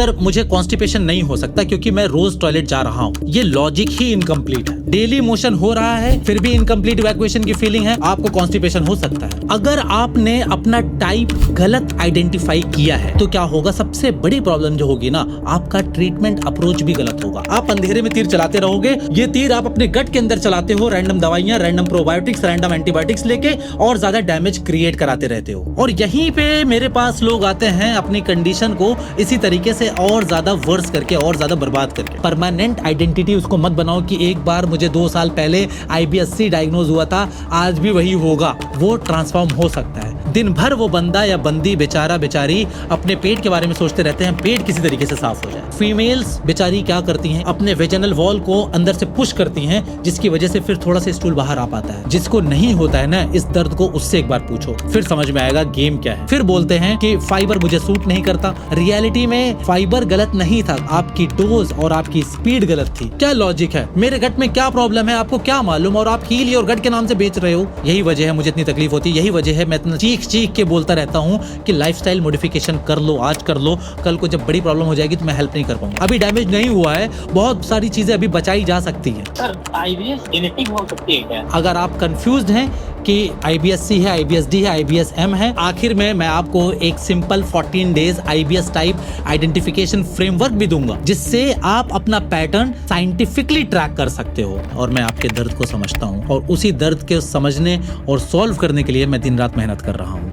Sir मुझे constipation नहीं हो सकता क्योंकि मैं रोज टॉयलेट जा रहा हूँ, ये लॉजिक ही इनकम्प्लीट है। डेली मोशन हो रहा है फिर भी इनकम्प्लीट इवैक्यूएशन की फीलिंग है, आपको कॉन्स्टिपेशन हो सकता है। अगर आपने अपना टाइप गलत आइडेंटिफाई किया है तो क्या होगा, सबसे बड़ी प्रॉब्लम जो होगी ना, आपका ट्रीटमेंट अप्रोच भी गलत होगा। आप अंधेरे में तीर चलाते रहोगे, ये तीर आप अपने गट के अंदर चलाते हो, रैंडम दवाइयां, रैंडम प्रोबायोटिक्स, रैंडम एंटीबायोटिक्स लेके और ज्यादा डैमेज क्रिएट कराते रहते हो। और यहीं पे मेरे पास लोग आते हैं अपनी कंडीशन को इसी तरीके से और ज्यादा वर्स करके और ज्यादा बर्बाद करके। परमानेंट आइडेंटिटी उसको मत बनाओ कि एक बार मुझे 2 साल पहले IBS-C डायग्नोज हुआ था, आज भी वही होगा। वो ट्रांसफॉर्म हो सकता है। दिन भर वो बंदा या बंदी, बेचारा बेचारी अपने पेट के बारे में सोचते रहते हैं, पेट किसी तरीके से साफ हो जाए। फीमेल्स बेचारी क्या करती हैं, अपने वेजिनल वॉल को अंदर से पुश करती हैं, जिसकी वजह से फिर थोड़ा सा स्टूल बाहर आ पाता है। जिसको नहीं होता है ना इस दर्द को, उससे एक बार पूछो, फिर समझ में आएगा गेम क्या है। फिर बोलते हैं कि फाइबर मुझे सूट नहीं करता। रियलिटी में फाइबर गलत नहीं था, आपकी डोज और आपकी स्पीड गलत थी। क्या लॉजिक है, मेरे गट में क्या प्रॉब्लम है आपको क्या मालूम, और आप हील योर गट के नाम से बेच रहे हो। यही वजह है मुझे इतनी तकलीफ होती है, यही वजह है मैं इतना चीख के बोलता रहता हूँ कि लाइफस्टाइल मॉडिफिकेशन कर लो, आज कर लो, कल को जब बड़ी प्रॉब्लम हो जाएगी तो मैं हेल्प नहीं कर पाऊंगा। अभी डैमेज नहीं हुआ है, बहुत सारी चीजें अभी बचाई जा सकती है। सर IBS जेनेटिक हो सकती है क्या? अगर आप कंफ्यूज्ड हैं कि IBS-C है, IBS-D है, IBS-M है, आखिर में मैं आपको एक simple 14 days IBS type identification framework भी दूंगा, जिससे आप अपना पैटर्न साइंटिफिकली ट्रैक कर सकते हो। और मैं आपके दर्द को समझता हूँ और उसी दर्द के समझने और सॉल्व करने के लिए मैं दिन रात मेहनत कर रहा हूँ।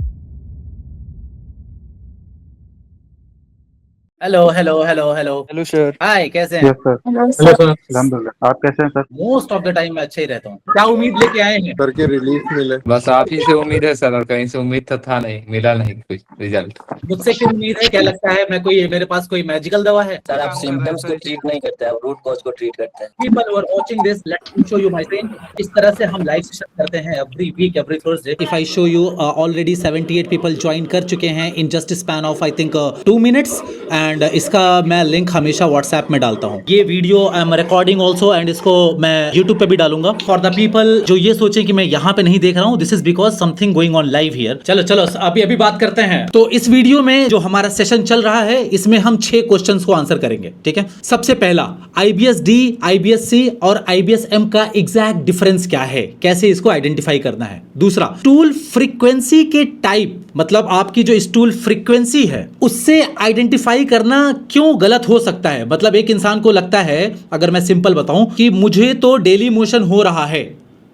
Hello hello hello hello hello sir. Hi, कैसे हैं? Yes sir. Hello hello sir, अल्हम्दुलिल्लाह। आप कैसे हैं sir? Most of the time मैं अच्छा ही रहता हूँ। क्या उम्मीद लेके आए हैं? सर के रिलीफ मिले। बस आप ही से उम्मीद है सर, और कहीं से उम्मीद तो था नहीं, मिला नहीं कुछ रिजल्ट। मुझसे क्यों उम्मीद है? क्या लगता है मैं कोई, मेरे पास कोई मैजिकल दवा है? सर आप सिम्टम्स को ट्रीट नहीं करते हैं, रूट कॉज को ट्रीट करते हैं। People who are watching this, let me show you my screen. इस तरह से हम लाइव सेशन करते हैं every week, every Thursday. If I show you already 78 people join कर चुके हैं in just a span of I think 2 minutes, and इसका मैं लिंक हमेशा WhatsApp में डालता हूँ। ये video I am recording also and इसको मैं YouTube पे भी डालूंगा। फॉर द पीपल जो ये सोचे कि मैं यहाँ पे नहीं देख रहा हूँ, this is because something going on live here. चलो चलो अभी बात करते हैं। तो इस वीडियो में जो हमारा सेशन चल रहा है, इसमें हम 6 क्वेश्चंस को आंसर करेंगे, ठीक है। सबसे पहला, IBS-D, IBS-C और IBS-M का एग्जैक्ट डिफरेंस क्या है, कैसे इसको आइडेंटिफाई करना है। दूसरा, स्टूल फ्रीक्वेंसी के टाइप, मतलब आपकी जो स्टूल फ्रीक्वेंसी है उससे आइडेंटिफाई करना क्यों गलत हो सकता है। मतलब एक इंसान को लगता है, अगर मैं सिंपल बताऊं, कि मुझे तो डेली मोशन हो रहा है,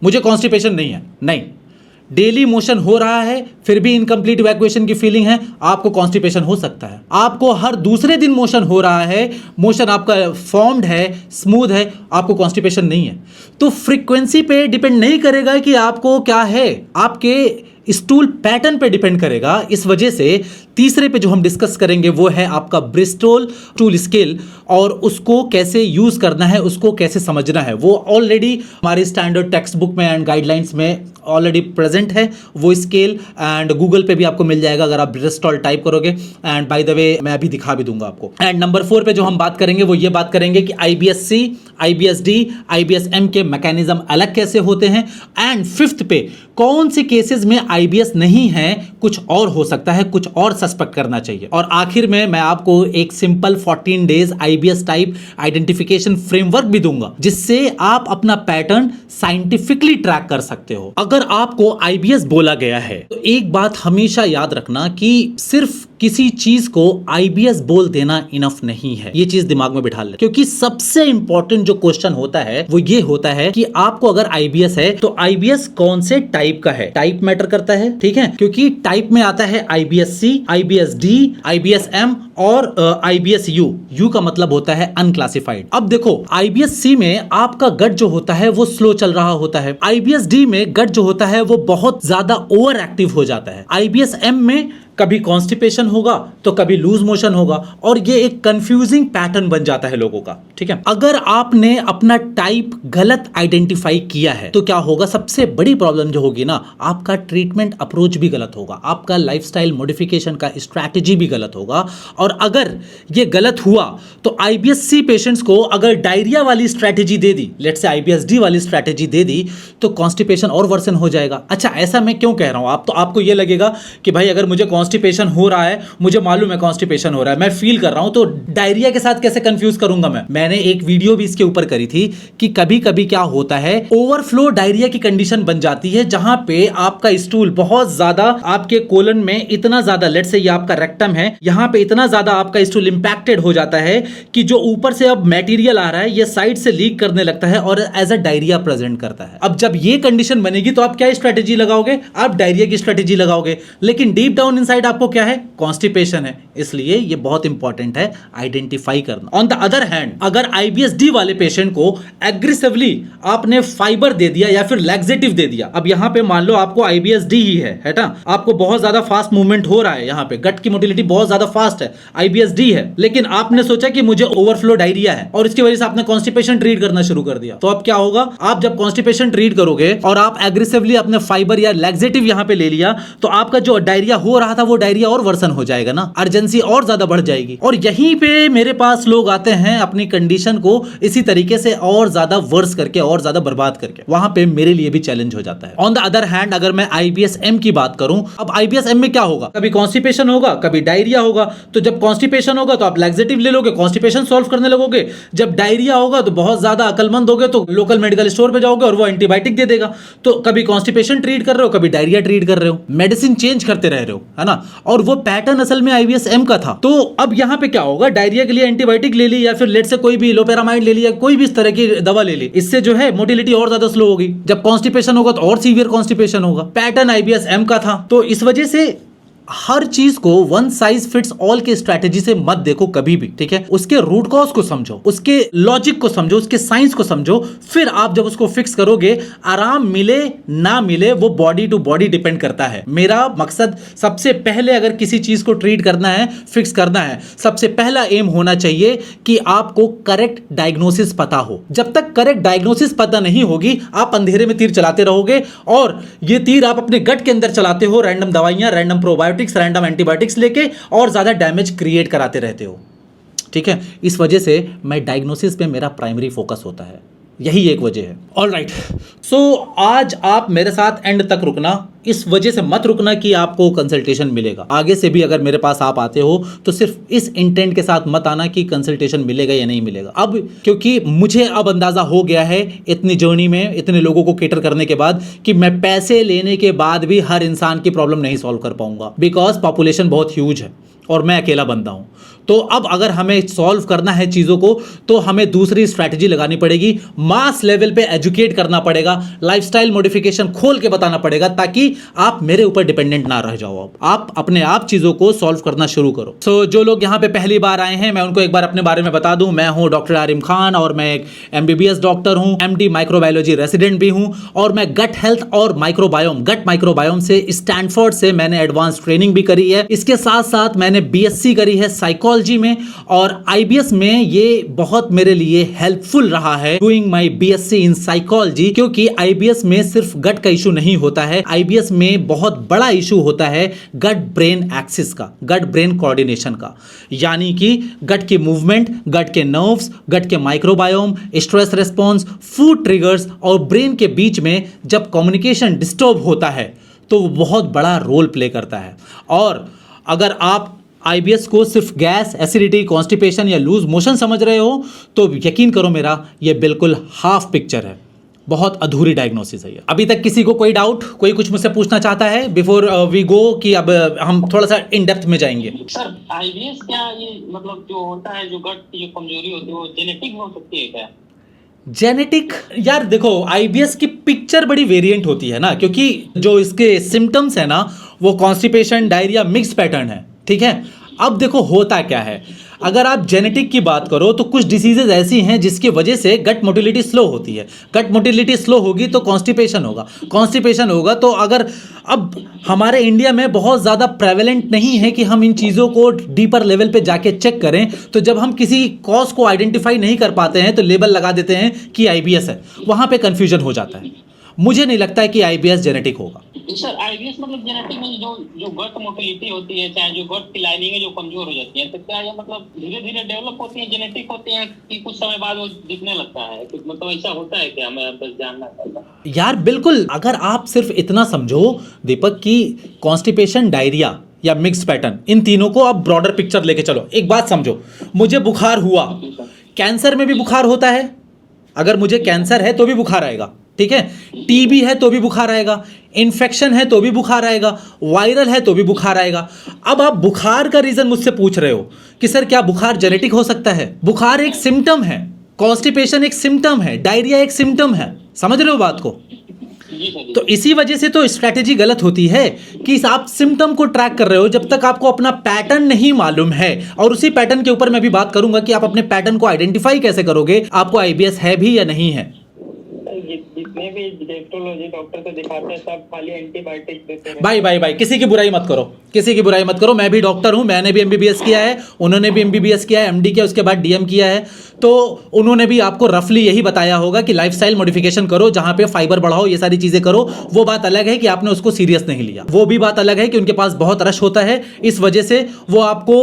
मुझे कॉन्स्टिपेशन नहीं है। नहीं, डेली मोशन हो रहा है फिर भी इनकम्प्लीट इवैक्यूएशन की फीलिंग है, आपको कॉन्स्टिपेशन हो सकता है। आपको हर दूसरे दिन मोशन हो रहा है, मोशन आपका फॉर्म्ड है, स्मूथ है, आपको कॉन्स्टिपेशन नहीं है। तो फ्रीक्वेंसी पे डिपेंड नहीं करेगा कि आपको क्या है, आपके स्टूल पैटर्न पे डिपेंड करेगा। इस वजह से तीसरे पे जो हम डिस्कस करेंगे वो है आपका ब्रिस्टोल स्टूल स्केल, और उसको कैसे यूज करना है, उसको कैसे समझना है। वो ऑलरेडी हमारे स्टैंडर्ड टेक्स्ट बुक में एंड गाइडलाइंस में ऑलरेडी प्रेजेंट है वो स्केल, एंड गूगल पे भी आपको मिल जाएगा अगर आप ब्रिस्टोल टाइप करोगे। एंड बाय द वे मैं अभी दिखा भी दूंगा आपको। एंड नंबर 4 पे जो हम बात करेंगे वो ये बात करेंगे कि IBS-C, IBS-D, IBS-M के मैकेनिज्म अलग कैसे होते हैं। एंड 5th पे कौन से केसेस में IBS नहीं है, कुछ और हो सकता है, कुछ और सस्पेक्ट करना चाहिए। और आखिर में मैं आपको एक simple 14 days IBS type identification framework भी दूंगा, जिससे आप अपना पैटर्न साइंटिफिकली ट्रैक कर सकते हो। अगर आपको IBS बोला गया है तो एक बात हमेशा याद रखना कि सिर्फ किसी चीज को IBS बोल देना इनफ नहीं है। ये चीज दिमाग में बिठा ले, क्योंकि सबसे इंपॉर्टेंट जो क्वेश्चन होता है वो ये होता है कि आपको अगर IBS है तो IBS कौन से टाइप का है। टाइप मैटर करता है, ठीक है, क्योंकि टाइप में आता है IBS-C, IBS-D, IBS-M और IBS-U। U का मतलब होता है अनक्लासिफाइड। अब देखो, IBS-C में आपका गट जो होता है वो स्लो चल रहा होता है। IBS-D में गट जो होता है वो बहुत ज्यादा ओवर एक्टिव हो जाता है। IBS-M में कभी कॉन्स्टिपेशन होगा तो कभी लूज मोशन होगा, और ये एक कंफ्यूजिंग पैटर्न बन जाता है लोगों का, ठीक है। अगर आपने अपना टाइप गलत आइडेंटिफाई किया है तो क्या होगा, सबसे बड़ी प्रॉब्लम जो होगी ना, आपका ट्रीटमेंट अप्रोच भी गलत होगा, आपका लाइफस्टाइल मॉडिफिकेशन का स्ट्रैटेजी भी गलत होगा। और अगर ये गलत हुआ तो IBS-C पेशेंट्स को अगर डायरिया वाली strategy they the, let's say IBS-D वाली स्ट्रैटेजी दे दी, तो कॉन्स्टिपेशन और वर्सन हो जाएगा। अच्छा, ऐसा मैं क्यों कह रहा हूं, आप तो आपको ये लगेगा कि भाई अगर मुझे कॉन्स्टिपेशन हो रहा है, मुझे मालूम है कॉन्स्टिपेशन हो रहा है, मैं फील कर रहा हूं, तो डायरिया के साथ कैसे कंफ्यूज करूंगा मैंने एक वीडियो भी इसके ऊपर करी थी कि कभी कभी क्या होता है, ओवरफ्लो डायरिया की कंडीशन बन जाती है जहां पे आपका स्टूल बहुत ज्यादा आपके कोलन में इतना ज्यादा, लेट्स से ये आपका रेक्टम है, यहां पे इतना ज्यादा आपका स्टूल इंपैक्टेड हो जाता है कि जो ऊपर से अब मटेरियल आ रहा है ये साइड से लीक करने लगता है और एज अ डायरिया प्रेजेंट करता है। अब जब ये कंडीशन बनेगी तो आप क्या स्ट्रेटेजी लगाओगे? आप डायरिया की स्ट्रेटेजी लगाओगे, लेकिन डीप डाउन इनसाइड आपको क्या है? कॉन्स्टिपेशन है। इसलिए ये बहुत इंपॉर्टेंट है आइडेंटिफाई करना। ऑन द अदर हैंड, अगर IBS-D वाले पेशेंट को एग्रेसिवली आपने फाइबर दे दिया या फिर लैक्सेटिव दे दिया, अब यहां पे मान लो आपको IBS-D ही है ना, आपको बहुत ज्यादा फास्ट मूवमेंट हो रहा है, यहां पे गट की मोटिलिटी बहुत ज्यादा फास्ट है, IBS-D है, लेकिन आपने सोचा कि मुझे ओवरफ्लो डायरिया है और इसकी वजह से आपने कॉन्स्टिपेशन ट्रीट करना शुरू कर दिया। तो अब क्या होगा? आप जब कॉन्स्टिपेशन ट्रीट करोगे और आप एग्रेसिवली अपने फाइबर या लैक्सेटिव यहां पे ले लिया, तो आपका जो डायरिया हो रहा था वो डायरिया और वर्सन हो जाएगा ना, अर्जेंसी और ज्यादा बढ़ जाएगी। और यहीं पे मेरे पास लोग आते हैं अपनी कंडीशन को इसी तरीके से और ज्यादा वर्स करके, और ज्यादा बर्बाद करके, वहां पे मेरे लिए भी चैलेंज हो जाता है। ऑन द अदर हैंड, अगर मैं IBS-M की बात करूं, अब IBS-M में क्या होगा? कभी कॉन्स्टिपेशन होगा, कभी डायरिया होगा। तो जब कॉन्स्टिपेशन होगा तो आप लैक्सेटिव ले लोगे, कॉन्स्टिपेशन सॉल्व करने लगोगे। जब डायरिया होगा तो बहुत ज्यादा अकलमंद होगे तो लोकल मेडिकल स्टोर पे जाओगे और वो एंटीबायोटिक दे देगा। तो कभी कॉन्स्टिपेशन ट्रीट कर रहे हो, कभी डायरिया ट्रीट कर रहे हो, मेडिसिन चेंज करते रह रहे हो, है ना। और वो पैटर्न असल में IBS-M का था। तो अब यहां पे क्या होगा? डायरिया के लिए एंटीबायोटिक ले ली या फिर लेट से कोई भी लोपेरामाइड ले लिया, कोई भी इस तरह की दवा ले ली, इससे जो है मोटिलिटी और ज्यादा स्लो होगी। जब कॉन्स्टिपेशन होगा तो और सीवियर कॉन्स्टिपेशन होगा। पैटर्न IBS-M का था। तो इस वजह से हर चीज को वन साइज फिट्स ऑल की स्ट्रैटेजी से मत देखो कभी भी, ठीक है। उसके रूट कॉज को समझो, उसके लॉजिक को समझो, उसके साइंस को समझो, फिर आप जब उसको फिक्स करोगे, आराम मिले ना मिले वो बॉडी टू बॉडी डिपेंड करता है। मेरा मकसद सबसे पहले, अगर किसी चीज को ट्रीट करना है, फिक्स करना है, सबसे पहला एम होना चाहिए कि आपको करेक्ट डायग्नोसिस पता हो। जब तक करेक्ट डायग्नोसिस पता नहीं होगी, आप अंधेरे में तीर चलाते रहोगे और ये तीर आप अपने गट के अंदर चलाते हो, रैंडम दवाइयां, रैंडम प्रोबायोटिक्स, रैंडम एंटीबायोटिक्स लेके और ज्यादा डैमेज क्रिएट कराते रहते हो, ठीक है। इस वजह से मैं डायग्नोसिस पे मेरा प्राइमरी फोकस होता है, यही एक वजह है। ऑलराइट, सो आज आप मेरे साथ एंड तक रुकना, इस वजह से मत रुकना कि आपको कंसल्टेशन मिलेगा। आगे से भी अगर मेरे पास आप आते हो तो सिर्फ इस इंटेंट के साथ मत आना कि कंसल्टेशन मिलेगा या नहीं मिलेगा। अब क्योंकि मुझे अब अंदाजा हो गया है इतनी जर्नी में, इतने लोगों को केटर करने के बाद, कि मैं पैसे लेने के बाद भी हर इंसान की प्रॉब्लम नहीं सॉल्व कर पाऊंगा, बिकॉज पॉपुलेशन बहुत ह्यूज है और मैं अकेला बंदा हूं। तो अब अगर हमें सॉल्व करना है चीज़ों को तो हमें दूसरी स्ट्रैटेजी लगानी पड़ेगी, मास लेवल पे एजुकेट करना पड़ेगा, लाइफस्टाइल मॉडिफिकेशन खोल के बताना पड़ेगा, ताकि आप मेरे ऊपर डिपेंडेंट ना रह जाओ। आप अपने आप चीज़ों को सॉल्व करना शुरू करो। सो जो लोग यहाँ पे पहली बार आए हैं, मैं उनको एक बार अपने बारे में बता दूं। मैं हूँ डॉक्टर आरिम खान और मैं एक MBBS डॉक्टर हूँ, MD माइक्रोबायोलॉजी रेसिडेंट भी हूँ, और मैं गट हेल्थ और माइक्रोबायोम, गट माइक्रोबायोम से स्टैनफोर्ड से मैंने एडवांस ट्रेनिंग भी करी है। इसके साथ साथ मैंने BSc करी है साइकोलॉजी में, और IBS में ये बहुत मेरे लिए हेल्पफुल रहा है doing my BSc in psychology, क्योंकि IBS में सिर्फ गट का इशू नहीं होता है, IBS में बहुत बड़ा इशू होता है गट ब्रेन एक्सिस का, गट ब्रेन कोऑर्डिनेशन का, यानी कि गट की मूवमेंट, गट के नर्व्स, गट के microbiome, stress response, food triggers और ब्रेन के बीच में जब कम्युनिकेशन डिस्टर्ब होता है तो वो बहुत बड़ा रोल प्ले करता है। और अगर आप IBS को सिर्फ गैस, एसिडिटी, कॉन्स्टिपेशन या लूज मोशन समझ रहे हो तो यकीन करो मेरा, ये बिल्कुल हाफ पिक्चर है, बहुत अधूरी डायग्नोसिस है ये। अभी तक किसी को कोई डाउट, कोई कुछ मुझसे पूछना चाहता है बिफोर वी गो, कि अब हम थोड़ा सा इन डेप्थ में जाएंगे? सर IBS क्या ये मतलब जो होता है, जो गट की जो कमजोरी होती है वो जेनेटिक हो सकती है क्या? जेनेटिक, यार देखो IBS की पिक्चर बड़ी वेरिएंट होती है ना, क्योंकि जो इसके सिम्टम्स है ना वो कॉन्स्टिपेशन, डायरिया, मिक्स पैटर्न है, ठीक है। अब देखो होता क्या है, अगर आप जेनेटिक की बात करो तो कुछ डिसीजेज ऐसी हैं जिसकी वजह से गट मोटिलिटी स्लो होती है। गट मोटिलिटी स्लो होगी तो कॉन्स्टिपेशन होगा, कॉन्स्टिपेशन होगा तो अगर, अब हमारे इंडिया में बहुत ज़्यादा प्रेवेलेंट नहीं है कि हम इन चीज़ों को डीपर लेवल पे जाके चेक करें, तो जब हम किसी कॉज को आइडेंटिफाई नहीं कर पाते हैं तो लेबल लगा देते हैं कि IBS है, वहाँ पे कन्फ्यूजन हो जाता है। मुझे नहीं लगता है कि IBS जेनेटिक होगा। सर IBS मतलब जेनेटिक में जो गट मोटिलिटी होती है, चाहे जो गट की लाइनिंग है जो कमजोर हो जाती है, तो क्या ये मतलब धीरे धीरे डेवलप होती है, जेनेटिक होती है, कि कुछ समय बाद वो दिखने लगता है? कुछ मतलब ऐसा होता है क्या? मैं बस जानना चाहता हूं। यार बिल्कुल, अगर आप सिर्फ इतना समझो दीपक कि कॉन्स्टिपेशन, डायरिया या मिक्स पैटर्न, इन तीनों को आप ब्रॉडर पिक्चर लेके चलो। एक बात समझो, मुझे बुखार हुआ, कैंसर में भी बुखार होता है, अगर मुझे कैंसर है तो भी बुखार आएगा, ठीक है, टीबी है तो भी बुखार आएगा, इन्फेक्शन है तो भी बुखार आएगा, वायरल है तो भी बुखार आएगा। अब आप बुखार का रीजन मुझसे पूछ रहे हो कि सर क्या बुखार जेनेटिक हो सकता है? बुखार एक सिम्टम है, कॉन्स्टिपेशन एक सिम्टम है, डायरिया एक सिम्टम है, समझ रहे हो बात को? तो इसी वजह से तो स्ट्रैटेजी गलत होती है कि आप सिम्टम को ट्रैक कर रहे हो जब तक आपको अपना पैटर्न नहीं मालूम है। और उसी पैटर्न के ऊपर मैं भी बात करूंगा कि आप अपने पैटर्न को आइडेंटिफाई कैसे करोगे, आपको आईबीएस है भी या नहीं है। जितने भी जेनेटोलॉजी डॉक्टर को दिखाते हैं सब खाली एंटीबायोटिक देते हैं। भाई किसी की बुराई मत करो, किसी की बुराई मत करो। मैं भी डॉक्टर हूं, मैंने भी एमबीबीएस किया है, उन्होंने भी एमबीबीएस किया है, एमडी किया, उसके बाद डीएम किया है। तो उन्होंने भी आपको रफली यही बताया होगा कि लाइफस्टाइल मॉडिफिकेशन करो, जहां पे फाइबर बढ़ाओ, ये सारी चीजें करो। वो बात अलग है कि आपने उसको सीरियस नहीं लिया, वो भी बात अलग है कि उनके पास बहुत रश होता है, इस वजह से वो आपको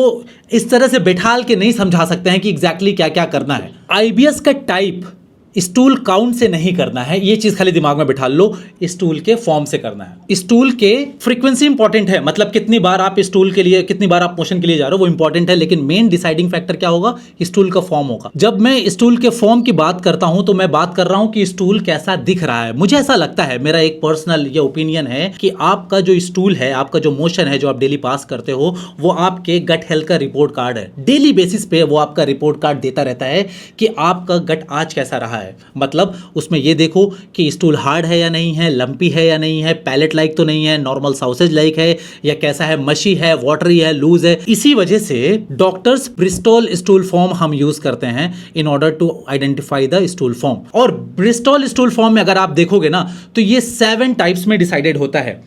इस तरह से बैठाल के नहीं समझा सकते हैं कि एग्जैक्टली क्या क्या करना है। आईबीएस का टाइप स्टूल काउंट से नहीं करना है, ये चीज खाली दिमाग में बिठा लो, स्टूल के फॉर्म से करना है। स्टूल के फ्रीक्वेंसी इंपॉर्टेंट है, मतलब कितनी बार आप स्टूल के लिए, कितनी बार आप मोशन के लिए जा रहे हो, वो इंपॉर्टेंट है, लेकिन मेन डिसाइडिंग फैक्टर क्या होगा? स्टूल का फॉर्म होगा। जब मैं स्टूल के फॉर्म की बात करता हूं तो मैं बात कर रहा हूं कि स्टूल कैसा दिख रहा है। मुझे ऐसा लगता है, मेरा एक पर्सनल ये ओपिनियन है कि आपका जो स्टूल है, आपका जो मोशन है, जो आप डेली पास करते हो, वो आपके गट हेल्थ का रिपोर्ट कार्ड है। डेली बेसिस पे वो आपका रिपोर्ट कार्ड देता रहता है कि आपका गट आज कैसा रहा है। मतलब उसमें ये देखो कि स्टूल हार्ड है या नहीं है, लंपी है या नहीं है, पैलेट लाइक तो नहीं है, नॉर्मल सॉसेज लाइक है या कैसा है, मशी है, वाटरी है, लूज है। इसी वजह से डॉक्टर्स ब्रिस्टॉल स्टूल फॉर्म हम यूज करते हैं in order to identify the stool form. और ब्रिस्टॉल स्टूल फॉर्म में अगर आप देखोगे ना तो ये 7 टाइप्स में डिसाइडेड होता है,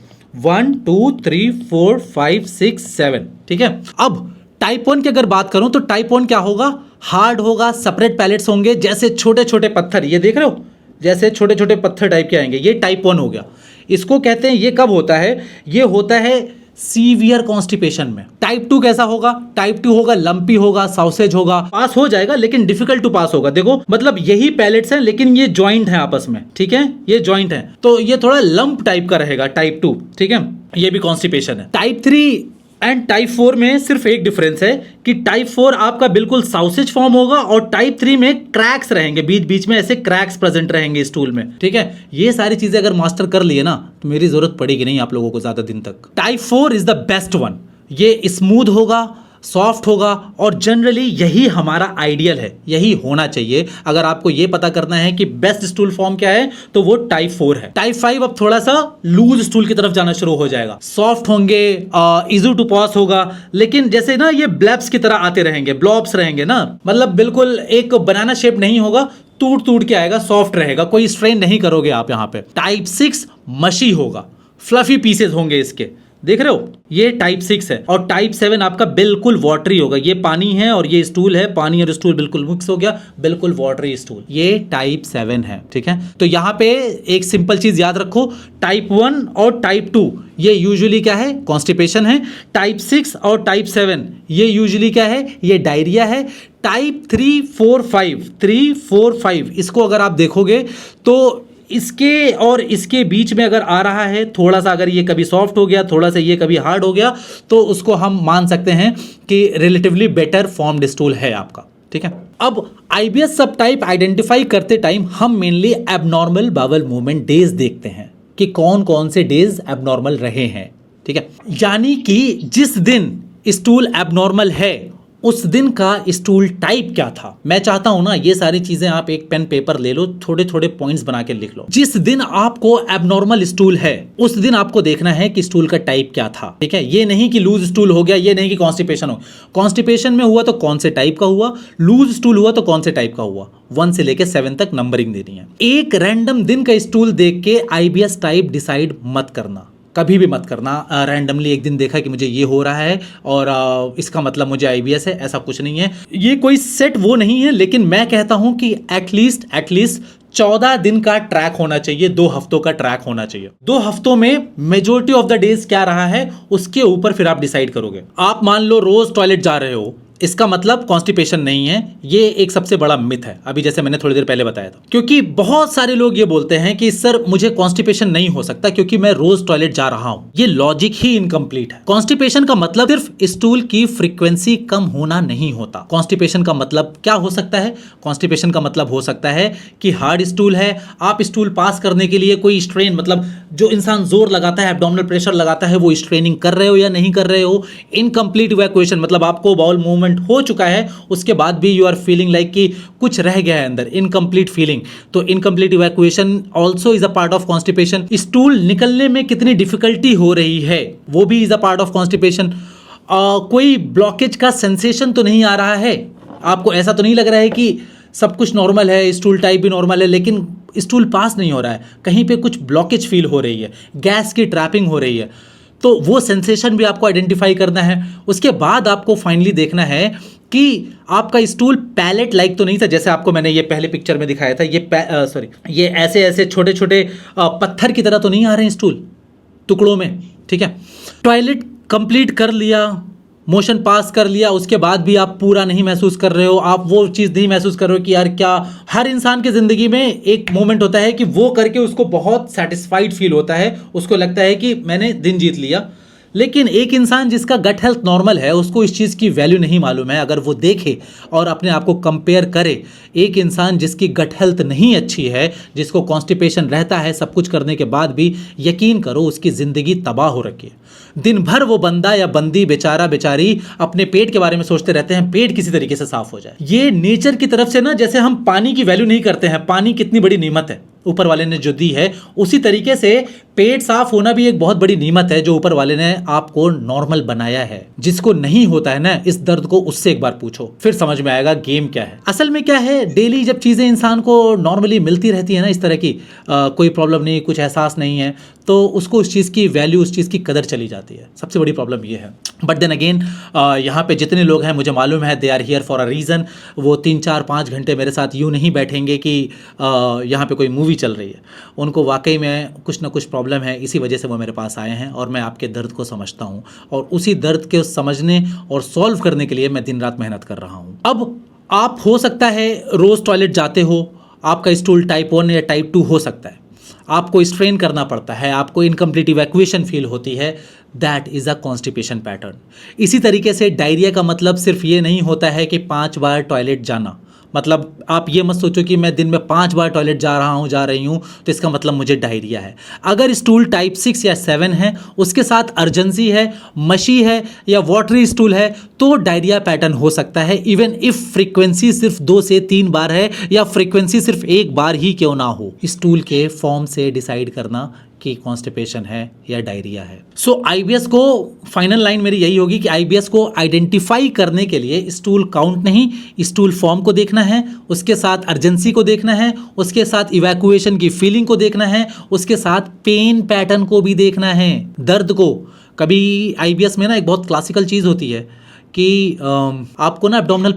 1 2 3 4 5 6 7, ठीक है। अब टाइप 1 की अगर बात करूं तो टाइप 1 क्या होगा? हार्ड होगा, सेपरेट पैलेट्स होंगे, जैसे छोटे छोटे पत्थर, ये देख रहे हो, जैसे छोटे छोटे पत्थर टाइप के आएंगे, ये टाइप 1 हो गया। इसको कहते हैं, ये कब होता है? ये होता है सीवियर कॉन्स्टिपेशन में। टाइप 2 कैसा होगा? टाइप 2 होगा लंपी होगा, सॉसेज होगा, पास हो जाएगा लेकिन डिफिकल्ट टू पास होगा। देखो मतलब यही पैलेट्स हैं लेकिन ये जॉइंट है आपस में, ठीक है, ये जॉइंट है, तो ये थोड़ा लंप टाइप का रहेगा टाइप 2, ठीक है, ये भी कॉन्स्टिपेशन है। टाइप 3 एंड टाइप 4 में सिर्फ एक डिफरेंस है कि टाइप 4 आपका बिल्कुल सॉसेज फॉर्म होगा और टाइप 3 में क्रैक्स रहेंगे, बीच बीच में ऐसे क्रैक्स प्रेजेंट रहेंगे स्टूल में, ठीक है। ये सारी चीजें अगर मास्टर कर लिए ना तो मेरी जरूरत पड़ेगी नहीं आप लोगों को ज्यादा दिन तक। Type 4 is the best one, ये स्मूथ होगा, सॉफ्ट होगा और जनरली यही हमारा आइडियल है, यही होना चाहिए। अगर आपको ये पता करना है कि बेस्ट स्टूल फॉर्म क्या है तो वो टाइप 4 है। टाइप 5 अब थोड़ा सा लूज स्टूल की तरफ जाना शुरू हो जाएगा, सॉफ्ट होंगे, इजी टू पास होगा, लेकिन जैसे ना ये ब्लब्स की तरह आते रहेंगे, ब्लॉब्स रहेंगे ना, मतलब बिल्कुल एक बनाना शेप नहीं होगा, टूट टूट के आएगा, सॉफ्ट रहेगा, कोई स्ट्रेन नहीं करोगे आप यहाँ पे। टाइप 6 मशी होगा, फ्लफी पीसेस होंगे इसके, देख रहे हो, ये टाइप 6 है। और टाइप 7 आपका बिल्कुल वाटरी होगा, ये पानी है और ये स्टूल है, पानी और स्टूल बिल्कुल मिक्स हो गया, बिल्कुल वाटरी स्टूल, ये टाइप 7 है, ठीक है। तो यहाँ पे एक सिंपल चीज याद रखो, टाइप 1 और टाइप 2 ये यूजुअली क्या है? कॉन्स्टिपेशन है। टाइप 6 और टाइप 7 ये यूजुअली क्या है? ये डायरिया है। टाइप 3 4 5 इसको अगर आप देखोगे तो इसके और इसके बीच में अगर आ रहा है थोड़ा सा, अगर ये कभी सॉफ्ट हो गया, थोड़ा सा ये कभी हार्ड हो गया, तो उसको हम मान सकते हैं कि रिलेटिवली बेटर फॉर्म्ड स्टूल है आपका, ठीक है। अब आईबीएस सब टाइप आइडेंटिफाई करते टाइम हम mainly abnormal bowel movement days देखते हैं कि कौन कौन से डेज एबनॉर्मल रहे हैं, ठीक है। यानी कि जिस दिन स्टूल एबनॉर्मल है उस दिन का स्टूल टाइप क्या था। मैं चाहता हूं ना ये सारी चीजें आप एक पेन पेपर ले लो, थोड़े थोड़े पॉइंट्स बना के लिख लो। जिस दिन आपको एबनॉर्मल स्टूल है उस दिन आपको देखना है कि स्टूल का टाइप क्या था, ठीक है। ये नहीं कि लूज स्टूल हो गया, ये नहीं कि कॉन्स्टिपेशन हो, कॉन्स्टिपेशन में हुआ तो कौन से टाइप का हुआ, लूज स्टूल हुआ तो कौन से टाइप का हुआ, 1 से लेके 7 तक नंबरिंग देनी है। एक रैंडम दिन का स्टूल देख के आईबीएस टाइप डिसाइड मत करना, कभी भी मत करना। रैंडमली एक दिन देखा कि मुझे ये हो रहा है और इसका मतलब मुझे आईबीएस है, ऐसा कुछ नहीं है। ये कोई सेट वो नहीं है, लेकिन मैं कहता हूं कि एटलीस्ट 14 दिन का ट्रैक होना चाहिए, 2 हफ्तों का ट्रैक होना चाहिए। 2 हफ्तों में मेजोरिटी ऑफ द डेज क्या रहा है उसके ऊपर फिर आप डिसाइड करोगे। आप मान लो रोज टॉयलेट जा रहे हो, इसका मतलब कॉन्स्टिपेशन नहीं है। ये एक सबसे बड़ा मिथ है, अभी जैसे मैंने थोड़ी देर पहले बताया था। क्योंकि बहुत सारे लोग ये बोलते हैं कि सर मुझे कॉन्स्टिपेशन नहीं हो सकता क्योंकि मैं रोज टॉयलेट जा रहा हूं। ये लॉजिक ही इनकम्प्लीट है। कॉन्स्टिपेशन का मतलब सिर्फ स्टूल की फ्रीक्वेंसी कम होना नहीं होता। कॉन्स्टिपेशन का मतलब क्या हो सकता है? कॉन्स्टिपेशन का मतलब हो सकता है कि हार्ड स्टूल है, आप स्टूल पास करने के लिए कोई स्ट्रेन, मतलब जो इंसान जोर लगाता है, एब्डोमिनल प्रेशर लगाता है, वो स्ट्रेनिंग कर रहे हो या नहीं कर रहे हो। इनकम्प्लीट इवैक्यूएशन मतलब आपको बाउल मूवमेंट हो चुका है, उसके बाद भी यू आर फीलिंग लाइक कि कुछ रह गया है अंदर, इनकम्प्लीट फीलिंग। तो incomplete evacuation also is a part of constipation. Stool निकलने में कितनी डिफिकल्टी हो रही है, वो भी is a part of constipation. कोई ब्लॉकेज का सेंसेशन तो नहीं आ रहा है, आपको ऐसा तो नहीं लग रहा है कि सब कुछ नॉर्मल है, स्टूल टाइप भी नॉर्मल है, लेकिन स्टूल पास नहीं हो रहा है, कहीं पे कुछ ब्लॉकेज फील हो रही है, गैस की ट्रैपिंग हो रही है, तो वो सेंसेशन भी आपको आइडेंटिफाई करना है। उसके बाद आपको फाइनली देखना है कि आपका स्टूल पैलेट लाइक तो नहीं था, जैसे आपको मैंने ये पहले पिक्चर में दिखाया था, ये ऐसे ऐसे छोटे छोटे पत्थर की तरह तो नहीं आ रहे हैं स्टूल टुकड़ों में, ठीक है। टॉयलेट कंप्लीट कर लिया, मोशन पास कर लिया, उसके बाद भी आप पूरा नहीं महसूस कर रहे हो, आप वो चीज़ नहीं महसूस कर रहे हो कि यार क्या। हर इंसान की ज़िंदगी में एक मोमेंट होता है कि वो करके उसको बहुत सेटिस्फाइड फील होता है, उसको लगता है कि मैंने दिन जीत लिया। लेकिन एक इंसान जिसका गट हेल्थ नॉर्मल है, उसको इस चीज़ की वैल्यू नहीं मालूम है। अगर वो देखे और अपने आप को कंपेयर करे, एक इंसान जिसकी गट हेल्थ नहीं अच्छी है, जिसको कॉन्स्टिपेशन रहता है सब कुछ करने के बाद भी, यकीन करो उसकी ज़िंदगी तबाह हो रखी है। दिन भर वो बंदा या बंदी, बेचारा बेचारी अपने पेट के बारे में सोचते रहते हैं, पेट किसी तरीके से साफ हो जाए। ये नेचर की तरफ से ना, जैसे हम पानी की वैल्यू नहीं करते हैं, पानी कितनी बड़ी नेमत है ऊपर वाले ने जो दी है, उसी तरीके से पेट साफ होना भी एक बहुत बड़ी नेमत है जो ऊपर वाले ने आपको नॉर्मल बनाया है। जिसको नहीं होता है ना इस दर्द को, उससे एक बार पूछो, फिर समझ में आएगा गेम क्या है। असल में क्या है, डेली जब चीज़ें इंसान को नॉर्मली मिलती रहती है ना, इस तरह की कोई प्रॉब्लम नहीं, कुछ एहसास नहीं है, तो उसको उस चीज़ की वैल्यू, उस चीज़ की कदर चली जाती है। सबसे बड़ी प्रॉब्लम ये है। बट देन अगेन यहाँ पे जितने लोग हैं, मुझे मालूम है they are here for a reason. वो 3-4-5 घंटे मेरे साथ यूँ नहीं बैठेंगे कि यहाँ पे कोई मूवी चल रही है। उनको वाकई में कुछ ना कुछ प्रॉब्लम है, इसी वजह से वो मेरे पास आए हैं और मैं आपके दर्द को समझता हूँ और उसी दर्द के समझने और सॉल्व करने के लिए मैं दिन रात मेहनत कर रहा हूँ। अब आप हो सकता है रोज़ टॉयलेट जाते हो, आपका स्टूल टाइप 1 या टाइप 2 हो सकता है, आपको स्ट्रेन करना पड़ता है, आपको इनकम्प्लीट इवैक्यूएशन फील होती है, that is a constipation pattern. इसी तरीके से डायरिया का मतलब सिर्फ ये नहीं होता है कि 5 बार टॉयलेट जाना। मतलब आप ये मत सोचो कि मैं दिन में 5 बार टॉयलेट जा रही हूँ तो इसका मतलब मुझे डायरिया है। अगर स्टूल टाइप 6 या 7 है, उसके साथ अर्जेंसी है, मशी है या वाटरी स्टूल है, तो डायरिया पैटर्न हो सकता है, इवन इफ फ्रीक्वेंसी सिर्फ 2 से 3 बार है या फ्रीक्वेंसी सिर्फ 1 बार ही क्यों ना हो। स्टूल के फॉर्म से डिसाइड करना कि कॉन्स्टिपेशन है या डायरिया है। सो आईबीएस को, फाइनल लाइन मेरी यही होगी कि आईबीएस को आइडेंटिफाई करने के लिए स्टूल काउंट नहीं, स्टूल फॉर्म को देखना है, उसके साथ अर्जेंसी को देखना है, उसके साथ इवैक्यूएशन की फीलिंग को देखना है, उसके साथ पेन पैटर्न को भी देखना है, दर्द को। कभी आईबीएस में ना एक बहुत क्लासिकल चीज़ होती है कि आपको ना एब्डोमिनल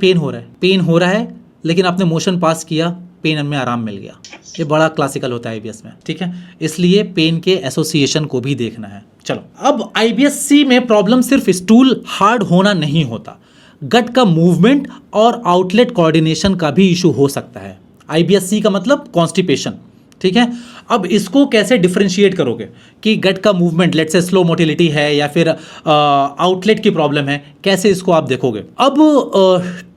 पेन हो रहा है लेकिन आपने मोशन पास किया, पेन में आराम मिल गया। ये बड़ा क्लासिकल होता है आईबीएस में, ठीक है। इसलिए पेन के एसोसिएशन को भी देखना है। चलो, अब आईबीएस-सी में प्रॉब्लम सिर्फ स्टूल हार्ड होना नहीं होता, गट का मूवमेंट और आउटलेट कोऑर्डिनेशन का भी इशू हो सकता है। आईबीएस-सी का मतलब कॉन्स्टिपेशन, ठीक है। अब इसको कैसे डिफरेंशिएट करोगे कि गट का movement, let's say slow motility है या फिर आउटलेट की प्रॉब्लम है, कैसे इसको आप देखोगे। अब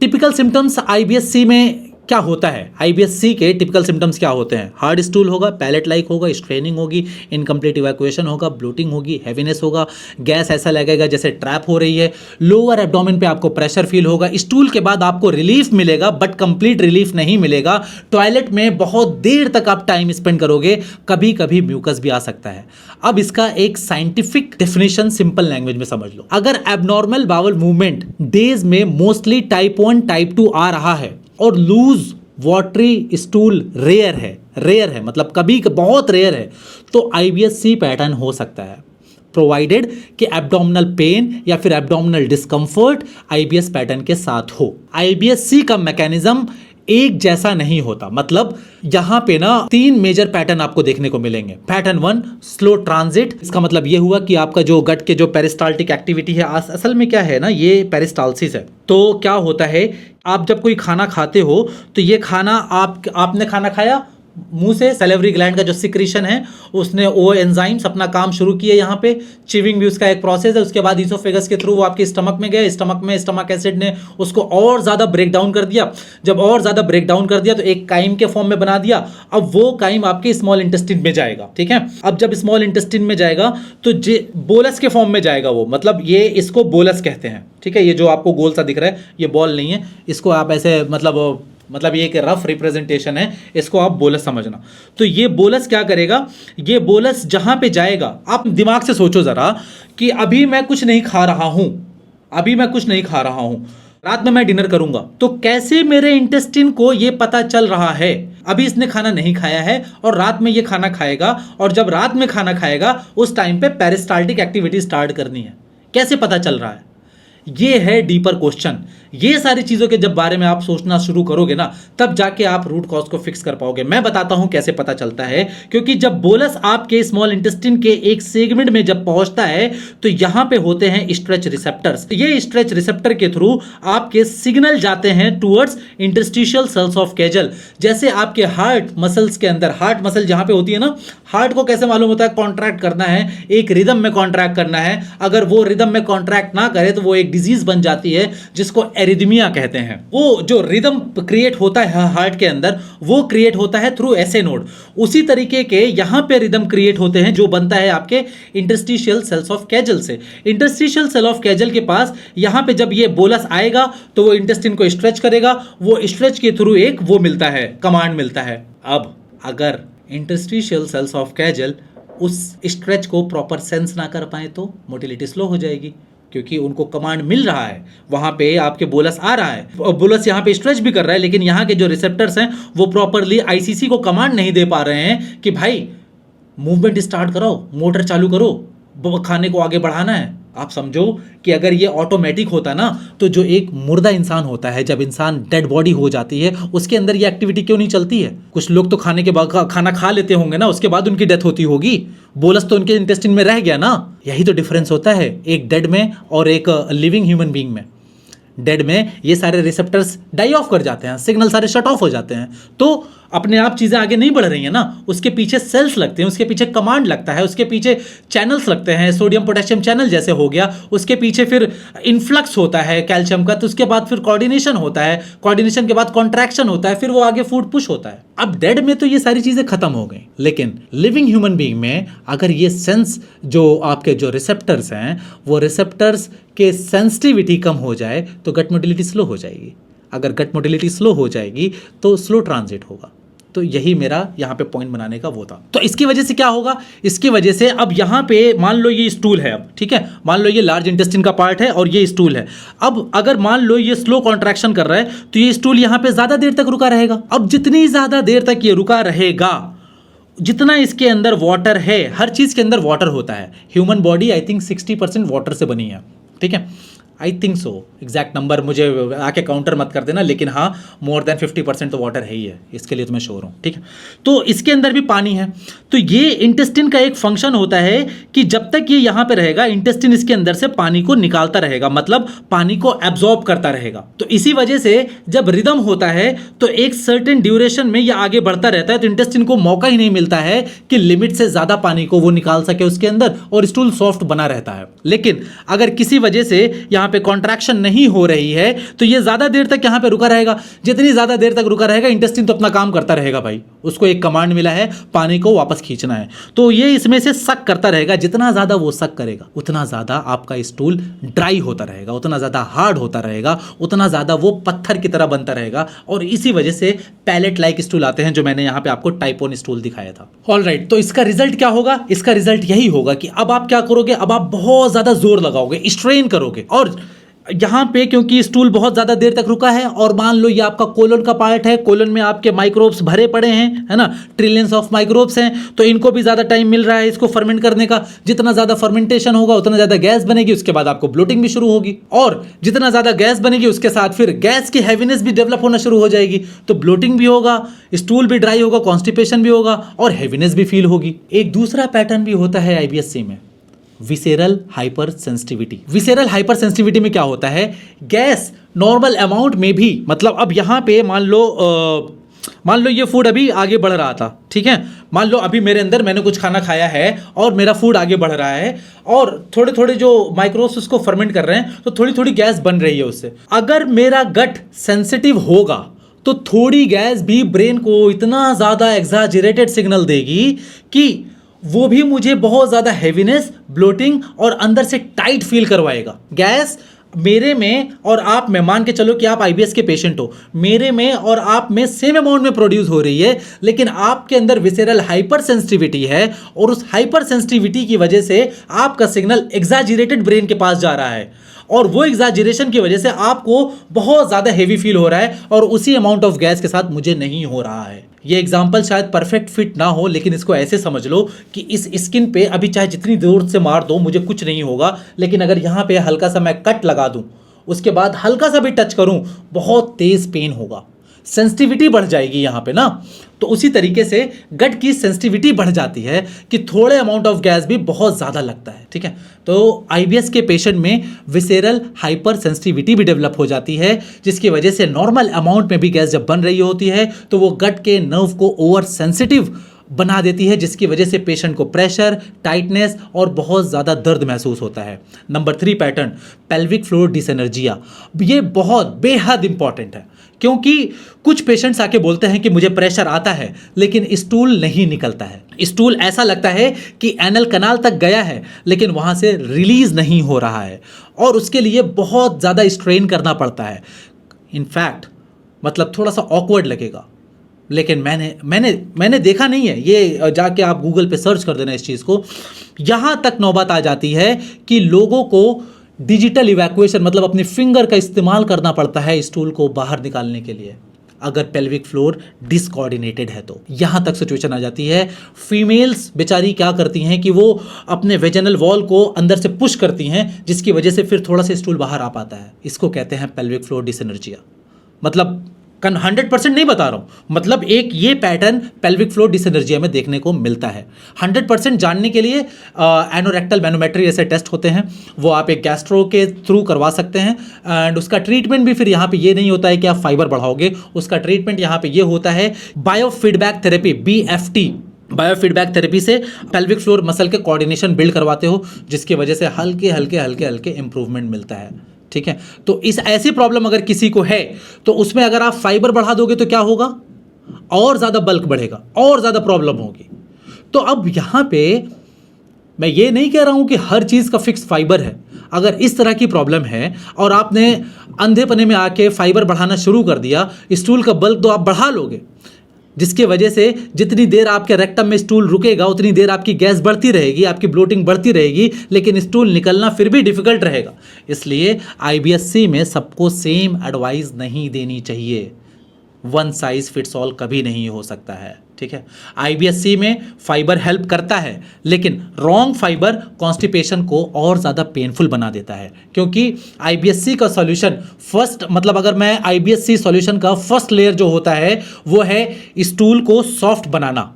टिपिकल सिम्टम्स आईबीएस-सी में क्या होता है, आईबीएस-सी के टिपिकल सिम्टम्स क्या होते हैं। हार्ड स्टूल होगा, पैलेट लाइक होगा, स्ट्रेनिंग होगी, इनकम्प्लीट इवैक्यूएशन होगा, ब्लोटिंग होगी, हैवीनेस होगा, गैस ऐसा लगेगा जैसे ट्रैप हो रही है, लोअर एब्डोमेन पे आपको प्रेशर फील होगा। स्टूल के बाद आपको रिलीफ मिलेगा बट कंप्लीट रिलीफ नहीं मिलेगा। टॉयलेट में बहुत देर तक आप टाइम स्पेंड करोगे, कभी कभी म्यूकस भी आ सकता है। अब इसका एक साइंटिफिक डेफिनेशन सिंपल लैंग्वेज में समझ लो। अगर एबनॉर्मल बाउल मूवमेंट डेज में मोस्टली टाइप 1 टाइप 2 आ रहा है और लूज वाटरी स्टूल रेयर है मतलब कभी बहुत रेयर है, तो आईबीएस-सी पैटर्न हो सकता है, प्रोवाइडेड कि एब्डोमिनल पेन या फिर एब्डोमिनल डिस्कम्फर्ट आईबीएस पैटर्न के साथ हो। आईबीएस-सी का मैकेनिज्म एक जैसा नहीं होता। मतलब यहाँ पे ना 3 मेजर पैटर्न आपको देखने को मिलेंगे। पैटर्न 1 स्लो ट्रांजिट, इसका मतलब ये हुआ कि आपका जो गट के जो पेरिस्टाल्टिक एक्टिविटी है, असल में क्या है ना, ये पेरिस्टालसिस है। तो क्या होता है, आप जब कोई खाना खाते हो तो ये खाना आपने खाना खाया, मुंह से सैलिवरी ग्लैंड का जो सिक्रीशन है उसने वो एंजाइम्स अपना काम शुरू किए। यहाँ पे चिविंग भी उसका एक प्रोसेस है। उसके बाद ईसोफेगस के थ्रू वो आपके स्टमक में गए, स्टमक में स्टमक एसिड ने उसको और ज़्यादा ब्रेक डाउन कर दिया। जब और ज़्यादा ब्रेक डाउन कर दिया तो एक काइम के फॉर्म में बना दिया। अब वो काइम आपके स्मॉल इंटेस्टिन में जाएगा, ठीक है। अब जब स्मॉल इंटेस्टिन में जाएगा तो बोलस के फॉर्म में जाएगा वो, मतलब ये इसको बोलस कहते हैं, ठीक है। ये जो आपको गोल सा दिख रहा है ये बॉल नहीं है, इसको आप ऐसे मतलब ये एक रफ रिप्रेजेंटेशन है, इसको आप बोलस समझना। तो ये बोलस क्या करेगा, ये बोलस जहां पे जाएगा, आप दिमाग से सोचो जरा कि अभी मैं कुछ नहीं खा रहा हूं, अभी मैं कुछ नहीं खा रहा हूं, रात में मैं डिनर करूंगा, तो कैसे मेरे इंटेस्टिन को ये पता चल रहा है अभी इसने खाना नहीं खाया है और रात में ये खाना खाएगा, और जब रात में खाना खाएगा उस टाइम पे पेरिस्टाल्टिक एक्टिविटी स्टार्ट करनी है, कैसे पता चल रहा है? ये है डीपर क्वेश्चन। ये सारी चीज़ों के जब बारे में आप सोचना शुरू करोगे ना, तब जाके आप रूट कॉज को फिक्स कर पाओगे। मैं बताता हूं कैसे पता चलता है, क्योंकि जब बोलस आपके स्मॉल इंटेस्टिन के एक सेगमेंट में जब पहुंचता है तो यहां पे होते हैं स्ट्रेच रिसेप्टर्स। ये स्ट्रेच रिसेप्टर के थ्रू आपके सिग्नल जाते हैं towards interstitial cells of Kejal. जैसे आपके हार्ट मसल्स के अंदर, हार्ट मसल जहां पे होती है ना, हार्ट को कैसे मालूम होता है कॉन्ट्रैक्ट करना है, एक रिदम में कॉन्ट्रैक्ट करना है। अगर वो रिदम में कॉन्ट्रैक्ट ना करे तो वो एक डिजीज बन जाती है जिसको एरिदमिया कहते हैं। वो जो रिदम क्रिएट होता है हार्ट के अंदर, वो क्रिएट होता है थ्रू एसए नोड। उसी तरीके के यहां पे रिदम क्रिएट होते हैं जो बनता है आपके इंटरस्टिशियल सेल्स ऑफ केजल से। इंटरस्टिशियल सेल ऑफ केजल के पास यहां पे जब ये बोलस आएगा तो वो इंटेस्टिन को स्ट्रेच करेगा, वो स्ट्रेच के थ्रू एक वो मिलता है, कमांड मिलता है। अब अगर इंटरस्टिशियल सेल्स ऑफ केजल उस स्ट्रेच को प्रॉपर सेंस ना कर पाए तो मोटिलिटी स्लो हो जाएगी, क्योंकि उनको कमांड मिल रहा है, वहां पे आपके बोलस आ रहा है, बोलस यहाँ पे स्ट्रेच भी कर रहा है, लेकिन यहाँ के जो रिसेप्टर्स हैं वो प्रॉपरली आईसीसी को कमांड नहीं दे पा रहे हैं कि भाई मूवमेंट स्टार्ट करो, मोटर चालू करो, खाने को आगे बढ़ाना है। आप समझो कि अगर ये ऑटोमेटिक होता ना, तो जो एक मुर्दा इंसान होता है, जब इंसान डेड बॉडी हो जाती है, उसके अंदर ये एक्टिविटी क्यों नहीं चलती है? कुछ लोग तो खाने के बाद खाना खा लेते होंगे ना, उसके बाद उनकी डेथ होती होगी, बोलस तो उनके इंटेस्टिन में रह गया ना। यही तो डिफरेंस होता है एक डेड में और एक लिविंग ह्यूमन बीइंग में। डेड में ये सारे रिसेप्टर्स डाई ऑफ कर जाते हैं, सिग्नल सारे शट ऑफ हो जाते हैं, तो अपने आप चीज़ें आगे नहीं बढ़ रही हैं ना, उसके पीछे सेल्स लगते हैं, उसके पीछे कमांड लगता है, उसके पीछे चैनल्स लगते हैं, सोडियम पोटेशियम चैनल जैसे हो गया, उसके पीछे फिर इन्फ्लक्स होता है कैल्शियम का, तो उसके बाद फिर कोऑर्डिनेशन होता है, कोऑर्डिनेशन के बाद कॉन्ट्रैक्शन होता है, फिर वो आगे फूड पुश होता है। अब डेड में तो ये सारी चीज़ें खत्म हो गई, लेकिन लिविंग ह्यूमन बीइंग में अगर ये सेंस जो आपके जो रिसेप्टर्स हैं, वो रिसेप्टर्स के सेंसिटिविटी कम हो जाए तो गट मोटिलिटी स्लो हो जाएगी। अगर गट मोटिलिटी स्लो हो जाएगी तो स्लो ट्रांजिट होगा। तो यही मेरा यहाँ पे पॉइंट बनाने का वो था। तो इसकी वजह से क्या होगा, इसकी वजह से अब यहाँ पे मान लो ये स्टूल है, अब ठीक है, मान लो ये लार्ज इंटेस्टिन का पार्ट है और ये स्टूल है। अब अगर मान लो ये स्लो कॉन्ट्रैक्शन कर रहा है तो ये स्टूल यहाँ पे ज़्यादा देर तक रुका रहेगा। अब जितनी ज़्यादा देर तक ये रुका रहेगा, जितना इसके अंदर वाटर है, हर चीज़ के अंदर वाटर होता है। Human body I think 60% water से बनी है, ठीक है, I think so, exact number मुझे आके काउंटर मत कर देना, लेकिन हाँ मोर देन 50% तो वाटर है ही है, इसके लिए तो मैं श्योर हूँ, ठीक है। तो इसके अंदर भी पानी है। तो ये इंटेस्टिन का एक फंक्शन होता है कि जब तक ये यहाँ पे रहेगा, इंटेस्टिन इसके अंदर से पानी को निकालता रहेगा, मतलब पानी को एब्जॉर्ब करता रहेगा। तो इसी वजह से जब रिदम होता है तो एक सर्टेन ड्यूरेशन में ये आगे बढ़ता रहता है, तो इंटेस्टिन को मौका ही नहीं मिलता है कि लिमिट से ज़्यादा पानी को वो निकाल सके उसके अंदर, और स्टूल सॉफ्ट बना रहता है। लेकिन अगर किसी वजह से यहाँ पे कॉन्ट्रैक्शन नहीं हो रही है तो ये ज्यादा देर तक यहाँ पे रुका रहेगा। जितनी ज्यादा देर तक रुका रहेगा, इंटेस्टिन तो अपना काम करता रहेगा भाई, उसको एक कमांड मिला है पानी को वापस खींचना है, तो ये इसमें से सक करता रहेगा। जितना ज्यादा वो सक करेगा उतना ज्यादा आपका स्टूल ड्राई होता रहेगा, उतना ज्यादा हार्ड होता रहेगा, उतना ज्यादा वो पत्थर की तरह बनता रहेगा, और इसी वजह से पैलेट लाइक स्टूल आते हैं, जो मैंने यहाँ पे आपको टाइपोन स्टूल दिखाया था। ऑलराइट, तो इसका रिजल्ट क्या होगा? इसका रिजल्ट यही होगा कि अब आप क्या करोगे, अब आप बहुत ज्यादा जोर लगाओगे, स्ट्रेन करोगे, और यहाँ पे क्योंकि स्टूल बहुत ज़्यादा देर तक रुका है और मान लो ये आपका कोलन का पार्ट है, कोलन में आपके माइक्रोब्स भरे पड़े हैं, है ना, ट्रिलियंस ऑफ माइक्रोब्स हैं, तो इनको भी ज़्यादा टाइम मिल रहा है इसको फर्मेंट करने का। जितना ज़्यादा फर्मेंटेशन होगा उतना ज़्यादा गैस बनेगी, उसके बाद आपको ब्लोटिंग भी शुरू होगी, और जितना ज़्यादा गैस बनेगी उसके साथ फिर गैस की हैवीनेस भी डेवलप होना शुरू हो जाएगी, तो ब्लोटिंग भी होगा, स्टूल भी ड्राई होगा, कॉन्स्टिपेशन भी होगा और हैवीनेस भी फील होगी। एक दूसरा पैटर्न भी होता है आईबीएससी में, visceral hyper sensitivity. Visceral hyper sensitivity में क्या होता है, गैस नॉर्मल अमाउंट में भी, मतलब अब यहाँ पे मान लो ये फूड अभी आगे बढ़ रहा था, ठीक है, मान लो अभी मेरे अंदर मैंने कुछ खाना खाया है और मेरा फूड आगे बढ़ रहा है और थोड़े थोड़े जो माइक्रोब्स उसको फर्मेंट कर रहे हैं, तो थोड़ी थोड़ी गैस बन रही है उससे। अगर मेरा गट सेंसिटिव होगा तो थोड़ी गैस भी ब्रेन को इतना ज़्यादा एग्जैजरेटेड सिग्नल देगी कि वो भी मुझे बहुत ज़्यादा हैवीनेस, ब्लोटिंग और अंदर से टाइट फील करवाएगा। गैस मेरे में और आप में, मान के चलो कि आप आईबीएस के पेशेंट हो, मेरे में और आप में सेम अमाउंट में प्रोड्यूस हो रही है, लेकिन आपके अंदर विसेरल हाइपर सेंसिटिविटी है और उस हाइपर सेंसिटिविटी की वजह से आपका सिग्नल एग्जैजरेटेड ब्रेन के पास जा रहा है और वो एग्जैजरेशन की वजह से आपको बहुत ज़्यादा हेवी फील हो रहा है और उसी अमाउंट ऑफ गैस के साथ मुझे नहीं हो रहा है। ये एग्जाम्पल शायद परफेक्ट फिट ना हो, लेकिन इसको ऐसे समझ लो कि इस स्किन पे अभी चाहे जितनी जोर से मार दो मुझे कुछ नहीं होगा, लेकिन अगर यहाँ पे हल्का सा मैं कट लगा दूँ, उसके बाद हल्का सा भी टच करूँ, बहुत तेज़ पेन होगा, सेंसिटिविटी बढ़ जाएगी यहाँ पे ना। तो उसी तरीके से गट की सेंसिटिविटी बढ़ जाती है कि थोड़े अमाउंट ऑफ गैस भी बहुत ज़्यादा लगता है, ठीक है। तो आईबीएस के पेशेंट में विसेरल हाइपर सेंसिटिविटी भी डेवलप हो जाती है, जिसकी वजह से नॉर्मल अमाउंट में भी गैस जब बन रही होती है तो वो गट के नर्व को ओवर सेंसिटिव बना देती है, जिसकी वजह से पेशेंट को प्रेशर, टाइटनेस और बहुत ज़्यादा दर्द महसूस होता है। Number 3 pattern, pelvic floor dyssynergia. ये बहुत बेहद इंपॉर्टेंट है क्योंकि कुछ पेशेंट्स आके बोलते हैं कि मुझे प्रेशर आता है लेकिन स्टूल नहीं निकलता है, स्टूल ऐसा लगता है कि एनल कनाल तक गया है लेकिन वहाँ से रिलीज़ नहीं हो रहा है और उसके लिए बहुत ज़्यादा स्ट्रेन करना पड़ता है। इनफैक्ट मतलब थोड़ा सा ऑकवर्ड लगेगा, लेकिन मैंने देखा नहीं है, ये जाके आप गूगल पे सर्च कर देना इस चीज़ को। यहाँ तक नौबत आ जाती है कि लोगों को डिजिटल इवैक्यूएशन मतलब अपनी फिंगर का इस्तेमाल करना पड़ता है स्टूल को बाहर निकालने के लिए, अगर पेल्विक फ्लोर डिसकोऑर्डिनेटेड है तो। यहाँ तक सिचुएशन आ जाती है। फीमेल्स बेचारी क्या करती हैं कि वो अपने वेजिनल वॉल को अंदर से पुश करती हैं, जिसकी वजह से फिर थोड़ा सा स्टूल बाहर आ पाता है। इसको कहते हैं पेल्विक फ्लोर डिसएनर्जिया। मतलब 100% नहीं बता रहा हूँ, मतलब एक ये पैटर्न पेल्विक फ्लोर डिसएनर्जिया में देखने को मिलता है। 100% जानने के लिए एनोरेक्टल मैनोमेट्री ऐसे टेस्ट होते हैं, वो आप एक गैस्ट्रो के थ्रू करवा सकते हैं। एंड उसका ट्रीटमेंट भी फिर यहाँ पे ये नहीं होता है कि आप फाइबर बढ़ाओगे, उसका ट्रीटमेंट यहाँ पे ये होता है biofeedback therapy, BFT। Biofeedback therapy से पेल्विक फ्लोर मसल के कोऑर्डिनेशन बिल्ड करवाते हो, जिसकी वजह से हल्के हल्के इंप्रूवमेंट मिलता है, ठीक है। तो इस ऐसी प्रॉब्लम अगर किसी को है तो उसमें अगर आप फाइबर बढ़ा दोगे तो क्या होगा, और ज़्यादा बल्क बढ़ेगा और ज़्यादा प्रॉब्लम होगी। तो अब यहाँ पे मैं ये नहीं कह रहा हूँ कि हर चीज़ का फिक्स फाइबर है। अगर इस तरह की प्रॉब्लम है और आपने अंधेपने में आके फाइबर बढ़ाना शुरू कर दिया, स्टूल का बल्क तो आप बढ़ा लोगे, जिसके वजह से जितनी देर आपके रेक्टम में स्टूल रुकेगा उतनी देर आपकी गैस बढ़ती रहेगी, आपकी ब्लोटिंग बढ़ती रहेगी, लेकिन स्टूल निकलना फिर भी डिफ़िकल्ट रहेगा। इसलिए आईबीएससी में सबको सेम एडवाइस नहीं देनी चाहिए, वन साइज फिट्स ऑल कभी नहीं हो सकता है, ठीक है। आईबीएससी में फाइबर हेल्प करता है, लेकिन रॉन्ग फाइबर कॉन्स्टिपेशन को और ज़्यादा पेनफुल बना देता है, क्योंकि आईबीएससी का सॉल्यूशन फर्स्ट, मतलब अगर मैं आईबीएससी सॉल्यूशन का फर्स्ट लेयर जो होता है वो है स्टूल को सॉफ्ट बनाना,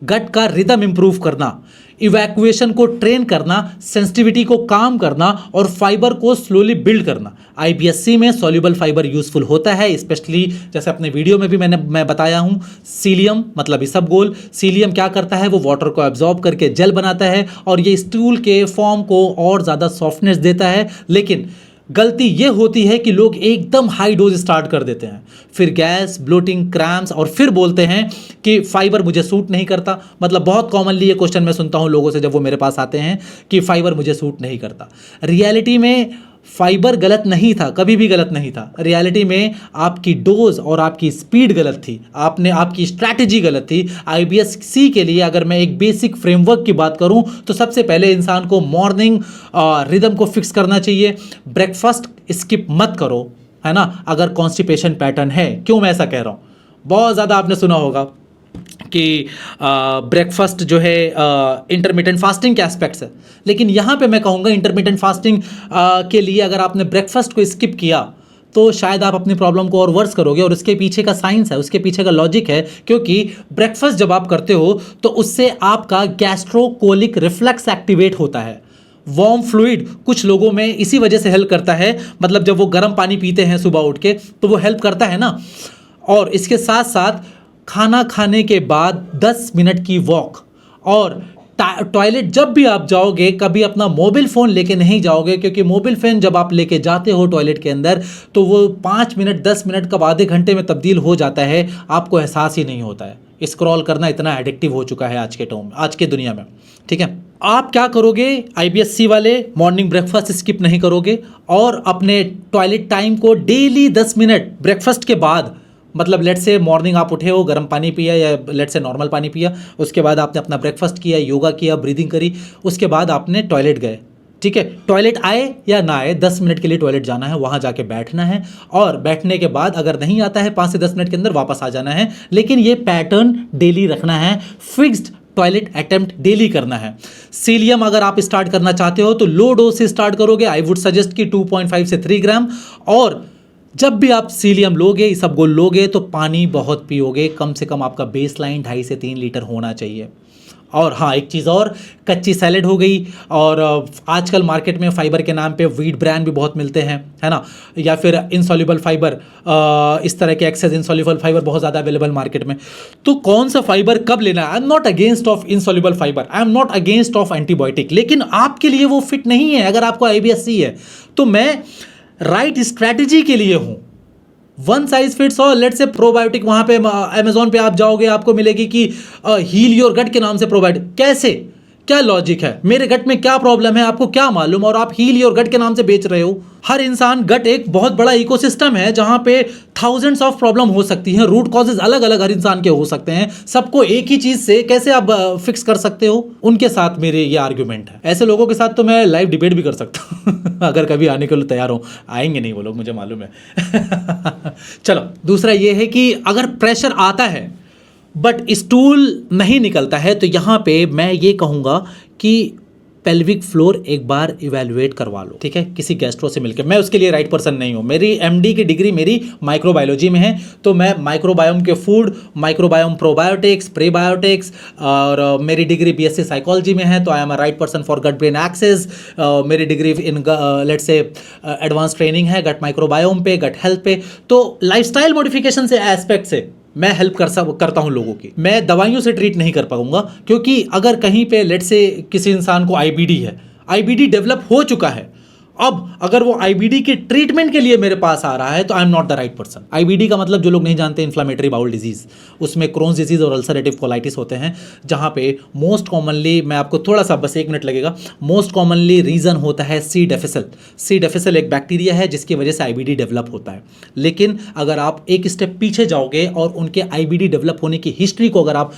गट का रिदम इंप्रूव करना, इवैक्यूएशन को ट्रेन करना, सेंसिटिविटी को काम करना और फाइबर को स्लोली बिल्ड करना। आईबीएससी में सॉल्युबल फाइबर यूजफुल होता है, स्पेशली जैसे अपने वीडियो में भी मैं बताया हूँ, सीलियम मतलब इसबगोल। सीलियम क्या करता है, वो वाटर को एब्जॉर्ब करके जेल बनाता है और ये स्टूल के फॉर्म को और ज़्यादा सॉफ्टनेस देता है। लेकिन गलती ये होती है कि लोग एकदम हाई डोज स्टार्ट कर देते हैं, फिर गैस, ब्लोटिंग, क्रैम्प्स और फिर बोलते हैं कि फाइबर मुझे सूट नहीं करता। मतलब बहुत कॉमनली ये क्वेश्चन मैं सुनता हूँ लोगों से जब वो मेरे पास आते हैं कि फाइबर मुझे सूट नहीं करता। रियलिटी में फाइबर गलत नहीं था, कभी भी गलत नहीं था। रियलिटी में आपकी डोज और आपकी स्पीड गलत थी, आपकी स्ट्रैटेजी गलत थी। IBS-C के लिए अगर मैं एक बेसिक फ्रेमवर्क की बात करूं तो सबसे पहले इंसान को मॉर्निंग रिदम को फिक्स करना चाहिए। ब्रेकफास्ट स्किप मत करो, है ना, अगर कॉन्स्टिपेशन पैटर्न है। क्यों मैं ऐसा कह रहा हूँ, बहुत ज़्यादा आपने सुना होगा कि ब्रेकफास्ट जो है इंटरमिटेंट फास्टिंग के एस्पेक्ट्स है, लेकिन यहाँ पे मैं कहूँगा इंटरमिटेंट फास्टिंग के लिए अगर आपने ब्रेकफास्ट को स्किप किया तो शायद आप अपनी प्रॉब्लम को और वर्स करोगे। और उसके पीछे का साइंस है, उसके पीछे का लॉजिक है, क्योंकि ब्रेकफास्ट जब आप करते हो तो उससे आपका गैस्ट्रोकोलिक रिफ्लेक्स एक्टिवेट होता है। वार्म फ्लूइड कुछ लोगों में इसी वजह से हेल्प करता है, मतलब जब वो गर्म पानी पीते हैं सुबह उठ के तो वो हेल्प करता है ना। और इसके साथ साथ खाना खाने के बाद 10 मिनट की वॉक, और टॉयलेट जब भी आप जाओगे कभी अपना मोबाइल फ़ोन लेके नहीं जाओगे, क्योंकि मोबाइल फ़ोन जब आप लेके जाते हो टॉयलेट के अंदर तो वो 5 मिनट 10 मिनट कब आधे घंटे में तब्दील हो जाता है, आपको एहसास ही नहीं होता है। स्क्रॉल करना इतना एडिक्टिव हो चुका है आज के दुनिया में, ठीक है। आप क्या करोगे, IBS-C वाले मॉर्निंग ब्रेकफास्ट स्किप नहीं करोगे और अपने टॉयलेट टाइम को डेली 10 मिनट ब्रेकफास्ट के बाद, मतलब लेट से मॉर्निंग आप उठे हो, गर्म पानी पिया या लेट से नॉर्मल पानी पिया, उसके बाद आपने अपना ब्रेकफास्ट किया, योगा किया, ब्रीदिंग करी, उसके बाद आपने टॉयलेट गए, ठीक है। टॉयलेट आए या ना आए 10 मिनट के लिए टॉयलेट जाना है, वहाँ जाके बैठना है, और बैठने के बाद अगर नहीं आता है 5 से 10 मिनट के अंदर वापस आ जाना है। लेकिन ये पैटर्न डेली रखना है, फिक्स्ड टॉयलेट अटेम्प्ट डेली करना है। सीलियम अगर आप स्टार्ट करना चाहते हो तो लो डोज से स्टार्ट करोगे, आई वुड सजेस्ट कि 2.5 से 3 ग्राम। और जब भी आप सीलियम लोगे, इसबगोल लोगे, तो पानी बहुत पियोगे, कम से कम आपका बेस लाइन 2.5 से 3 लीटर होना चाहिए। और हाँ, एक चीज़ और, कच्ची सैलेड हो गई, और आजकल मार्केट में फाइबर के नाम पे व्हीट ब्रांड भी बहुत मिलते हैं, है ना, या फिर इनसॉल्युबल फाइबर, इस तरह के एक्सेस इनसॉल्युबल फाइबर बहुत ज़्यादा अवेलेबल मार्केट में। तो कौन सा फाइबर कब लेना है, I am not against of insoluble fibre, I am not against of antibiotic, लेकिन आपके लिए वो फिट नहीं है। अगर आपको IBS-C है तो मैं राइट स्ट्रैटेजी के लिए हूँ। One size fits all. Let's say probiotic, वहाँ पे अमेजोन पे आप जाओगे आपको मिलेगी कि हील योर गट के नाम से प्रोबायोटिक। कैसे, क्या लॉजिक है, मेरे गट में क्या प्रॉब्लम है आपको क्या मालूम, और आप हील योर गट के नाम से बेच रहे हो। हर इंसान, गट एक बहुत बड़ा इकोसिस्टम है जहाँ पे थाउजेंड्स ऑफ प्रॉब्लम हो सकती हैं, रूट कॉजेज अलग अलग हर इंसान के हो सकते हैं, सबको एक ही चीज़ से कैसे आप फिक्स कर सकते हो। उनके साथ मेरे ये आर्ग्यूमेंट है। ऐसे लोगों के साथ तो मैं लाइव डिबेट भी कर सकता हूँ अगर कभी आने के लिए तैयार हो। आएंगे नहीं वो लोग, मुझे मालूम है चलो, दूसरा ये है कि अगर प्रेशर आता है बट स्टूल नहीं निकलता है तो यहाँ पे मैं ये कहूँगा कि पेल्विक फ्लोर एक बार इवैल्यूएट करवा लो, ठीक है, किसी गैस्ट्रो से मिलकर। मैं उसके लिए राइट पर्सन नहीं हूँ। मेरी MD की डिग्री मेरी माइक्रोबायोलॉजी में है, तो मैं माइक्रोबायोम के फूड, माइक्रोबायोम प्रोबायोटिक्स, प्रीबायोटिक्स, और मेरी डिग्री BSc साइकोलॉजी में है, तो I am a right person for gut brain access. मेरी degree in let's say advance training है गट माइक्रोबायोम पे, गट हेल्थ पे। तो लाइफस्टाइल मॉडिफिकेशन से एस्पेक्ट से मैं हेल्प करता हूं लोगों की। मैं दवाइयों से ट्रीट नहीं कर पाऊंगा, क्योंकि अगर कहीं पे लेट से किसी इंसान को IBD है, IBD डेवलप हो चुका है, अब अगर वो IBD के ट्रीटमेंट के लिए मेरे पास आ रहा है तो I am not the right person. IBD का मतलब, जो लोग नहीं जानते, इन्फ्लामेटरी बाउल डिजीज, उसमें क्रोन्स डिजीज और अल्सरेटिव कोलाइटिस होते हैं, जहाँ पे मोस्ट कॉमनली, मैं आपको थोड़ा सा बस 1 मिनट लगेगा, मोस्ट कॉमनली रीज़न होता है C. difficile। C. difficile एक बैक्टीरिया है जिसकी वजह से IBD डेवलप होता है। लेकिन अगर आप एक स्टेप पीछे जाओगे और उनके IBD डेवलप होने की हिस्ट्री को अगर आप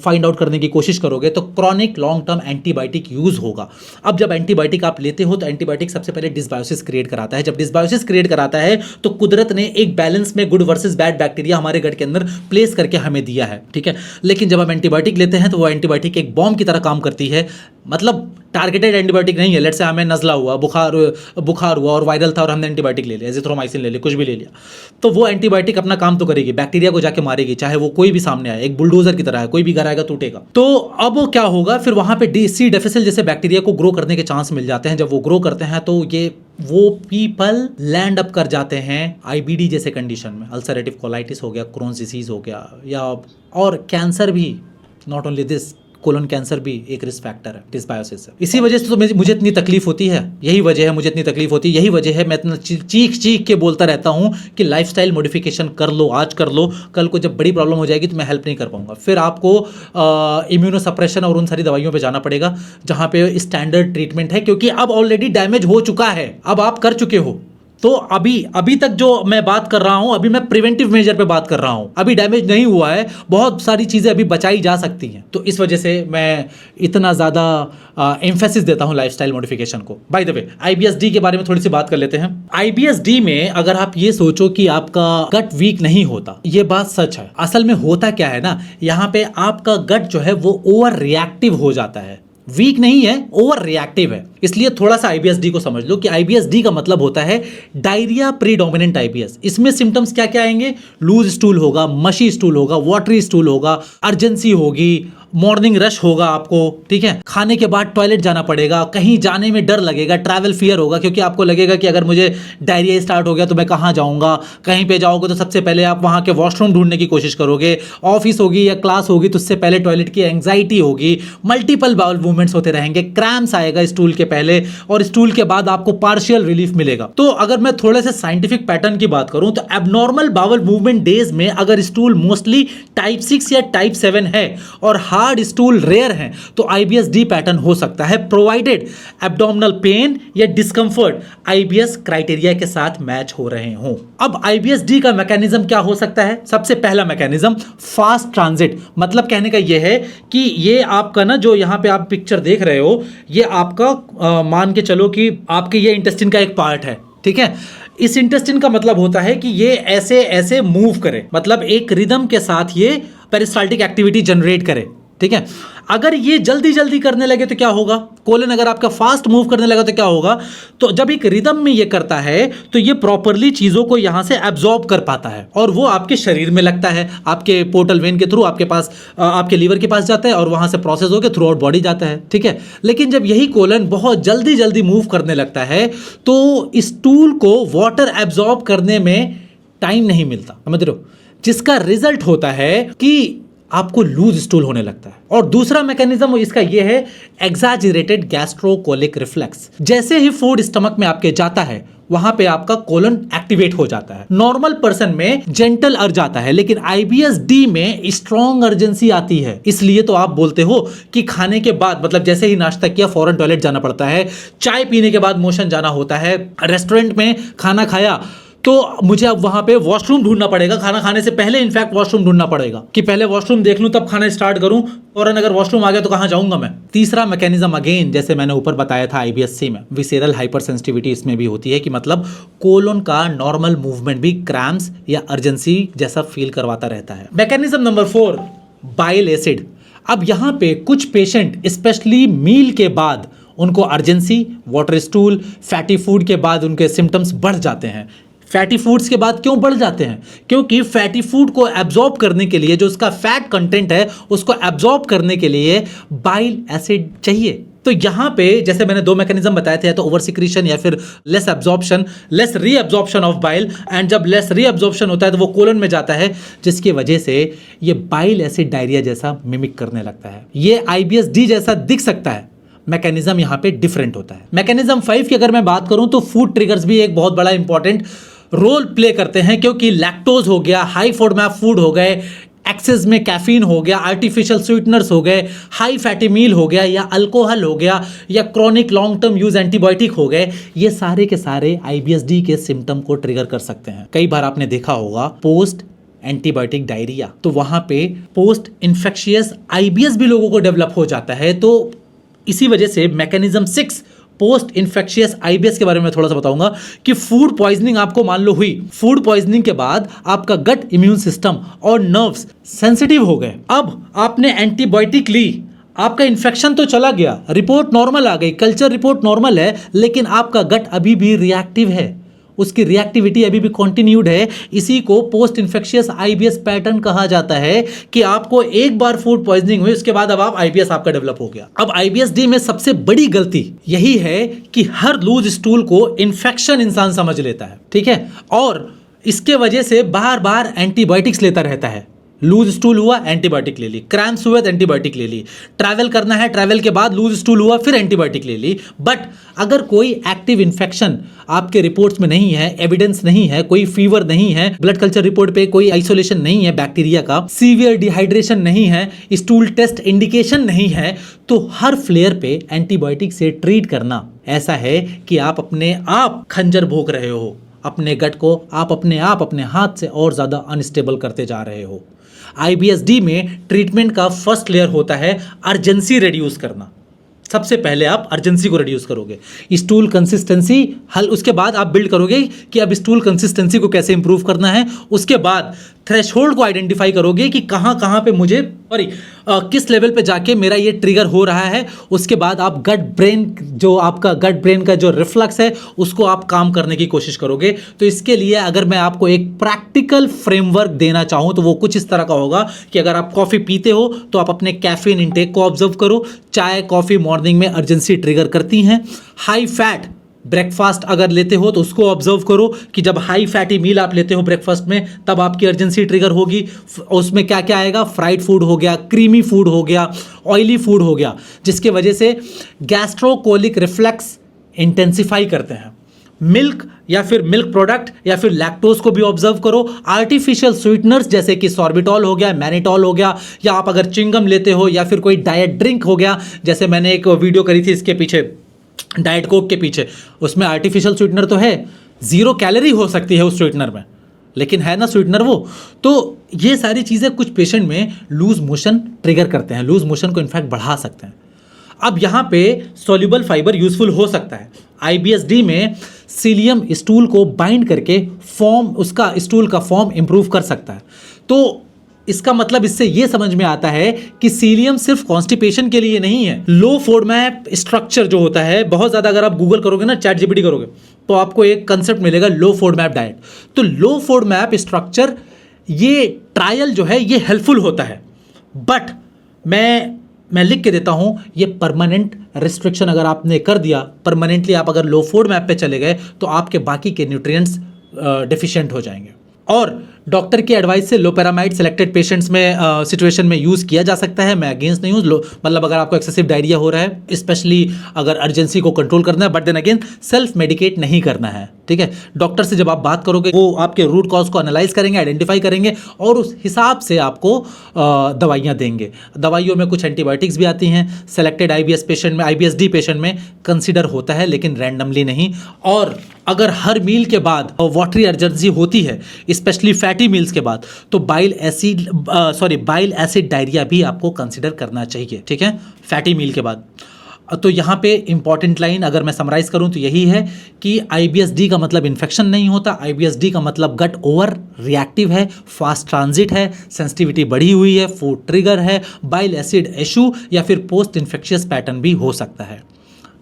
फाइंड आउट करने की कोशिश करोगे तो chronic long term antibiotic use होगा। अब जब एंटीबायोटिक आप लेते हो तो एंटीबायोटिक सबसे पहले डिसबायोसिस क्रिएट कराता है। जब डिसबायोसिस क्रिएट कराता है तो कुदरत ने एक बैलेंस में गुड वर्सेस बैड बैक्टीरिया हमारे गट के अंदर प्लेस करके हमें दिया है, ठीक है। लेकिन जब हम एंटीबायोटिक लेते हैं तो वो एंटीबायोटिक एक बॉम्ब की तरह काम करती है, मतलब टारगेटेड एंटीबायोटिक नहीं है। लेट से हमें नज़ला हुआ, बुखार हुआ और वायरल था और हमने एंटीबायोटिक ले लिया, एजिथ्रोमाइसिन ले लिया, कुछ भी ले लिया, तो वो एंटीबायोटिक अपना काम तो करेगी, बैक्टीरिया को जाके मारेगी, चाहे वो कोई भी सामने आए, एक बुलडोजर की तरह है, कोई भी घर आएगा टूटेगा। तो अब क्या होगा, फिर वहाँ पे C. difficile जैसे बैक्टीरिया को ग्रो करने के चांस मिल जाते हैं। जब वो ग्रो करते हैं तो वो पीपल लैंड अप कर जाते हैं IBD जैसे कंडीशन में। अल्सरेटिव कोलाइटिस हो गया, क्रोन्स डिसीज हो गया, या और कैंसर भी, not only this, colon cancer भी एक रिस्क फैक्टर है डिस्बायोसिस से। इसी वजह से तो मुझे इतनी तकलीफ होती है, यही वजह है मुझे इतनी तकलीफ होती है, यही वजह है मैं इतना चीख चीख के बोलता रहता हूँ कि लाइफस्टाइल मॉडिफिकेशन कर लो, आज कर लो, कल को जब बड़ी प्रॉब्लम हो जाएगी तो मैं हेल्प नहीं कर पाऊंगा, फिर आपको इम्यूनोसप्रेशन और उन सारी दवाइयों पे जाना पड़ेगा जहाँ पे स्टैंडर्ड ट्रीटमेंट है, क्योंकि अब ऑलरेडी डैमेज हो चुका है, अब आप कर चुके हो। तो अभी तक जो मैं बात कर रहा हूं, अभी मैं प्रिवेंटिव मेजर पे बात कर रहा हूं, अभी डैमेज नहीं हुआ है, बहुत सारी चीजें अभी बचाई जा सकती हैं। तो इस वजह से मैं इतना ज़्यादा एम्फेसिस देता हूं लाइफस्टाइल मॉडिफिकेशन को। बाय द वे, IBS-D के बारे में थोड़ी सी बात कर लेते हैं। IBS-D में अगर आप ये सोचो कि आपका गट वीक नहीं होता, ये बात सच है। असल में होता क्या है ना, यहाँ पे आपका गट जो है वो ओवर रिएक्टिव हो जाता है, वीक नहीं है, ओवर रिएक्टिव है। इसलिए थोड़ा सा IBS-D को समझ लो कि IBS-D का मतलब होता है डायरिया प्रीडोमिनेंट IBS। इसमें सिम्टम्स क्या क्या आएंगे? लूज स्टूल होगा, मशी स्टूल होगा, वाटरी स्टूल होगा, अर्जेंसी होगी, मॉर्निंग रश होगा आपको, ठीक है, खाने के बाद टॉयलेट जाना पड़ेगा, कहीं जाने में डर लगेगा, ट्रैवल फियर होगा, क्योंकि आपको लगेगा कि अगर मुझे डायरिया स्टार्ट हो गया तो मैं कहाँ जाऊँगा, कहीं पे जाओगे तो सबसे पहले आप वहाँ के वॉशरूम ढूंढने की कोशिश करोगे, ऑफिस होगी या क्लास होगी तो उससे पहले टॉयलेट की एंग्जाइटी होगी, मल्टीपल बाउल मूवमेंट्स होते रहेंगे, क्रैम्स आएगा स्टूल के पहले और स्टूल के बाद आपको पार्शियल रिलीफ मिलेगा। तो अगर मैं थोड़े से साइंटिफिक पैटर्न की बात करूं तो एबनॉर्मल बाउल मूवमेंट डेज में अगर स्टूल मोस्टली टाइप 6 या टाइप 7 है और हार्ड स्टूल रेयर है तो IBS-D पैटर्न हो सकता है, प्रोवाइडेड एब्डोमिनल पेन या डिस्कंफर्ट IBS क्राइटेरिया के साथ मैच हो रहे हों। अब IBS-D का मैकेनिज्म क्या हो सकता है? सबसे पहला मैकेनिज्म फास्ट ट्रांजिट, मतलब कहने का यह है कि ये आपका ना, जो यहां पे आप पिक्चर देख रहे हो, ये आपका मान के चलो कि आपके ये इंटेस्टिन का एक पार्ट है, ठीक है। इस इंटेस्टिन का मतलब होता है कि ये ऐसे ऐसे मूव करे, मतलब एक रिदम के साथ ये पेरिस्टाल्टिक एक्टिविटी जनरेट करे, ठीक है। अगर ये जल्दी जल्दी करने लगे तो क्या होगा? कोलन अगर आपका फास्ट मूव करने लगा तो क्या होगा? तो जब एक रिदम में ये करता है तो ये प्रॉपरली चीजों को यहां से एब्जॉर्ब कर पाता है और वो आपके शरीर में लगता है, आपके पोर्टल वेन के थ्रू आपके पास, आपके लीवर के पास जाता है और वहां से प्रोसेस होकर थ्रू आउट बॉडी जाता है, ठीक है। लेकिन जब यही कोलन बहुत जल्दी जल्दी मूव करने लगता है तो स्टूल को वाटर एब्जॉर्ब करने में टाइम नहीं मिलता, समझ रहे हो, जिसका रिजल्ट होता है कि आपको लूज स्टूल होने लगता है। और दूसरा मैकेनिज्म इसका यह है एग्जैजरेटेड गैस्ट्रोकोलिक रिफ्लेक्स। जैसे ही फूड स्टमक में आपके जाता है वहां पे आपका कोलन एक्टिवेट हो जाता है। नॉर्मल पर्सन में जेंटल अर्ज आता है, लेकिन IBS-D में स्ट्रॉन्ग अर्जेंसी आती है। इसलिए तो आप बोलते हो कि खाने के बाद, मतलब जैसे ही नाश्ता किया फौरन टॉयलेट जाना पड़ता है, चाय पीने के बाद मोशन जाना होता है, रेस्टोरेंट में खाना खाया तो मुझे अब वहां पे वॉशरूम ढूंढना पड़ेगा, खाना खाने से पहले इनफैक्ट वॉशरूम ढूंढना पड़ेगा कि पहले वॉशरूम देख लूं तब खाना स्टार्ट करूं, और अगर वॉशरूम आ गया तो कहां जाऊंगा मैं। तीसरा मैकेनिज्म अगेन जैसे मैंने ऊपर बताया था IBS-C में, विसेरल हाइपरसेंसिटिविटी इसमें भी होती है कि मतलब कोलन का नॉर्मल मूवमेंट भी क्रैम्स या अर्जेंसी जैसा फील करवाता रहता है। Mechanism number 4, bile acid. अब यहां पे कुछ पेशेंट स्पेशली मील के बाद उनको urgency, water stool, fatty food के बाद उनके सिम्टम्स बढ़ जाते हैं। फैटी फूड्स के बाद क्यों बढ़ जाते हैं? क्योंकि फैटी फूड को एब्जॉर्ब करने के लिए, जो उसका फैट कंटेंट है उसको एब्जॉर्ब करने के लिए बाइल एसिड चाहिए। तो यहां पे जैसे मैंने 2 मैकेनिज्म बताए थे, तो ओवर सिक्रीशन या फिर less absorption, less reabsorption of bile, and जब लेस रीअब्जॉर्प्शन होता है तो वो कोलन में जाता है, जिसकी वजह से ये बाइल एसिड डायरिया जैसा मिमिक करने लगता है। ये IBS-D जैसा दिख सकता है, मैकेनिज्म यहां पे डिफरेंट होता है। मैकेनिज्म 5 की अगर मैं बात करूं तो फूड ट्रिगर्स भी एक बहुत बड़ा इंपॉर्टेंट रोल प्ले करते हैं, क्योंकि लैक्टोज हो गया, हाई फोडमैप फूड हो गए, एक्सेस में कैफीन हो गया, आर्टिफिशियल स्वीटनर्स हो गए, हाई फैटी मील हो गया, या अल्कोहल हो गया, या chronic long term use antibiotic हो गए, ये सारे के सारे IBS-D के सिम्टम को ट्रिगर कर सकते हैं। कई बार आपने देखा होगा पोस्ट एंटीबायोटिक डायरिया, तो वहां पे पोस्ट इन्फेक्शियस IBS भी लोगों को डेवलप हो जाता है। तो इसी वजह से मैकेनिज्म 6 पोस्ट इन्फेक्शियस IBS के बारे में थोड़ा सा बताऊंगा कि फूड पॉइजनिंग आपको मान लो हुई, फूड पॉइजनिंग के बाद आपका गट इम्यून सिस्टम और नर्व्स सेंसिटिव हो गए, अब आपने एंटीबायोटिक ली, आपका इन्फेक्शन तो चला गया, रिपोर्ट नॉर्मल आ गई, कल्चर रिपोर्ट नॉर्मल है, लेकिन आपका गट अभी भी रिएक्टिव है, उसकी रिएक्टिविटी अभी भी कंटिन्यूड है। इसी को पोस्ट इन्फेक्शियस IBS पैटर्न कहा जाता है कि आपको एक बार फूड पॉइजनिंग हुई, उसके बाद अब आप IBS आपका डेवलप हो गया। अब IBS-D में सबसे बड़ी गलती यही है कि हर लूज स्टूल को इन्फेक्शन इंसान समझ लेता है, ठीक है, और इसके वजह से बार बार एंटीबायोटिक्स लेता रहता है। लूज स्टूल हुआ एंटीबायोटिक ले ली, क्रैम्प्स हुए तो एंटीबायोटिक ले ली, ट्रैवल करना है ट्रैवल के बाद लूज स्टूल हुआ फिर एंटीबायोटिक ले ली। बट अगर कोई एक्टिव इन्फेक्शन आपके रिपोर्ट्स में नहीं है, एविडेंस नहीं है, कोई फीवर नहीं है, ब्लड कल्चर रिपोर्ट पे कोई आइसोलेशन नहीं है बैक्टीरिया का, सीवियर डिहाइड्रेशन नहीं है, स्टूल टेस्ट इंडिकेशन नहीं है, तो हर फ्लेयर पे एंटीबायोटिक से ट्रीट करना ऐसा है कि आप अपने आप खंजर भोंक रहे हो, अपने गट को आप अपने हाथ से और ज़्यादा अनस्टेबल करते जा रहे हो। IBSD में ट्रीटमेंट का फर्स्ट लेयर होता है अर्जेंसी रिड्यूस करना। सबसे पहले आप अर्जेंसी को रिड्यूस करोगे, स्टूल कंसिस्टेंसी हल, उसके बाद आप बिल्ड करोगे कि अब स्टूल कंसिस्टेंसी को कैसे इंप्रूव करना है, उसके बाद थ्रेशोल्ड को आइडेंटिफाई करोगे कि कहाँ पे मुझे किस लेवल पे जाके मेरा ये ट्रिगर हो रहा है। उसके बाद आप गट ब्रेन का जो रिफ्लक्स है उसको आप काम करने की कोशिश करोगे। तो इसके लिए अगर मैं आपको एक प्रैक्टिकल फ्रेमवर्क देना चाहूँ तो वो कुछ इस तरह का होगा कि अगर आप कॉफ़ी पीते हो तो आप अपने कैफीन इंटेक को ऑब्जर्व करो। चाय कॉफ़ी मॉर्निंग में अर्जेंसी ट्रिगर करती हैं। हाई फैट ब्रेकफास्ट अगर लेते हो तो उसको ऑब्जर्व करो कि जब हाई फैटी मील आप लेते हो ब्रेकफास्ट में तब आपकी अर्जेंसी ट्रिगर होगी। उसमें क्या क्या आएगा, फ्राइड फूड हो गया, क्रीमी फूड हो गया, ऑयली फूड हो गया, जिसके वजह से गैस्ट्रोकोलिक रिफ्लेक्स इंटेंसिफाई करते हैं। मिल्क या फिर मिल्क प्रोडक्ट या फिर लैक्टोज को भी ऑब्जर्व करो। आर्टिफिशियल स्वीटनर्स जैसे कि सॉर्बिटॉल हो गया, मैनिटॉल हो गया, या आप अगर चिंगम लेते हो या फिर कोई डाइट ड्रिंक हो गया, जैसे मैंने एक वीडियो करी थी इसके पीछे डाइट कोक के पीछे, उसमें आर्टिफिशियल स्वीटनर तो है, 0 कैलोरी हो सकती है उस स्वीटनर में, लेकिन है ना स्वीटनर वो। तो ये सारी चीज़ें कुछ पेशेंट में लूज मोशन ट्रिगर करते हैं, लूज मोशन को इनफैक्ट बढ़ा सकते हैं। अब यहाँ पे सॉल्युबल फाइबर यूजफुल हो सकता है। IBSD में सीलियम स्टूल को बाइंड करके उसका स्टूल का फॉर्म इंप्रूव कर सकता है। तो इसका मतलब इससे ये समझ में आता है कि सीलियम सिर्फ कॉन्स्टिपेशन के लिए नहीं है। लो फोडमैप स्ट्रक्चर जो होता है, बहुत ज़्यादा अगर आप गूगल करोगे ना, चैट जीपीटी करोगे, तो आपको एक कंसेप्ट मिलेगा लो फोडमैप डाइट। तो लो फोडमैप स्ट्रक्चर ये ट्रायल जो है ये हेल्पफुल होता है, बट मैं लिख के देता हूँ, ये परमानेंट रिस्ट्रिक्शन अगर आपने कर दिया, परमानेंटली आप अगर लो फोडमैप पे चले गए तो आपके बाकी के न्यूट्रिएंट्स डिफिशिएंट हो जाएंगे। और डॉक्टर की एडवाइस से लोपेरामाइड सेलेक्टेड पेशेंट्स में सिचुएशन में यूज़ किया जा सकता है। मैं अगेंस्ट नहीं हूँ, मतलब अगर आपको एक्सेसिव डायरिया हो रहा है, स्पेशली अगर अर्जेंसी को कंट्रोल करना है, but then again self medicate नहीं करना है। ठीक है, डॉक्टर से जब आप बात करोगे वो आपके रूट कॉज को एनालाइज करेंगे, आइडेंटिफाई करेंगे और उस हिसाब से आपको दवाइयाँ देंगे। दवाइयों में कुछ एंटीबायोटिक्स भी आती हैं, सेलेक्टेड IBSD पेशेंट में कंसिडर होता है, लेकिन रैंडमली नहीं। और अगर हर मील के बाद वाटरी अर्जेंसी होती है, स्पेशली फैटी मील्स के बाद, तो बाइल एसिड डायरिया भी आपको कंसिडर करना चाहिए। ठीक है, फैटी मील के बाद। तो यहाँ पे इंपॉर्टेंट लाइन अगर मैं समराइज करूँ तो यही है कि IBSD का मतलब इन्फेक्शन नहीं होता। IBSD का मतलब गट ओवर रिएक्टिव है, फास्ट ट्रांजिट है, सेंसिटिविटी बढ़ी हुई है, फूड ट्रिगर है, बाइल एसिड इशू या फिर पोस्ट इन्फेक्शियस पैटर्न भी हो सकता है।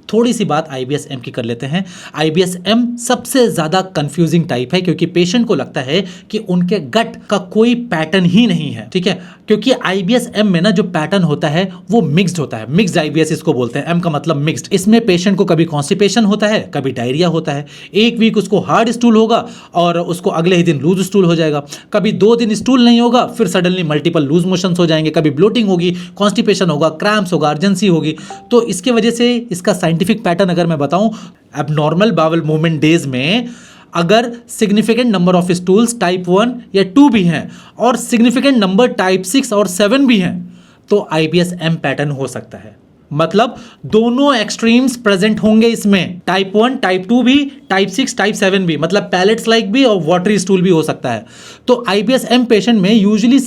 थोड़ी सी बात IBSM की कर लेते हैं। IBSM सबसे ज़्यादा कंफ्यूजिंग टाइप है, क्योंकि पेशेंट को लगता है कि उनके गट का कोई पैटर्न ही नहीं है। ठीक है, क्योंकि IBSM में ना जो पैटर्न होता है वो मिक्स्ड होता है, मिक्स्ड IBS इसको बोलते हैं, M का मतलब मिक्स्ड। इसमें पेशेंट को कभी कॉन्स्टिपेशन होता है, कभी डायरिया होता है। एक वीक उसको हार्ड स्टूल होगा और उसको अगले ही दिन लूज स्टूल हो जाएगा। कभी 2 दिन स्टूल नहीं होगा, फिर सडनली मल्टीपल लूज मोशंस हो जाएंगे। कभी ब्लोटिंग होगी, कॉन्स्टिपेशन होगा, क्रैम्प्स होगा, अर्जेंसी होगी। तो इसके वजह से इसका साइंटिफिक पैटर्न अगर मैं बताऊं, एबनॉर्मल बावल मूवमेंट डेज में अगर significant number of stools type 1 या 2 भी हैं और सिग्निफिकेंट नंबर टाइप 6 और 7 भी हैं, तो IBSM पैटर्न हो सकता है। मतलब दोनों एक्सट्रीम्स प्रेजेंट होंगे इसमें, टाइप 1 टाइप 2 भी, टाइप 6 टाइप 7 भी, मतलब पैलेट्स लाइक भी और वाटरी स्टूल भी हो सकता है। तो IBSM पेशेंट में यूजुअली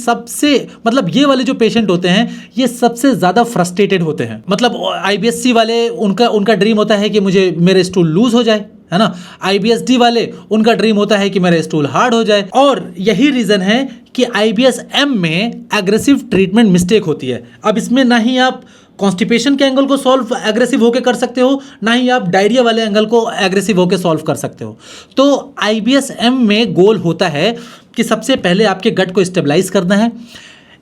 मतलब ये वाले जो पेशेंट होते हैं ये सबसे ज़्यादा फ्रस्ट्रेटेड होते हैं। मतलब IBSC वाले उनका ड्रीम होता है कि मेरे स्टूल लूज हो जाए, है ना। IBSD वाले उनका ड्रीम होता है कि मेरा स्टूल हार्ड हो जाए। और यही रीज़न है कि IBSM में एग्रेसिव ट्रीटमेंट मिस्टेक होती है। अब इसमें ना ही आप कॉन्स्टिपेशन के एंगल को सॉल्व एग्रेसिव होकर कर सकते हो, ना ही आप डायरिया वाले एंगल को एग्रेसिव होकर सॉल्व कर सकते हो। तो IBSM में गोल होता है कि सबसे पहले आपके गट को स्टेबलाइज करना है,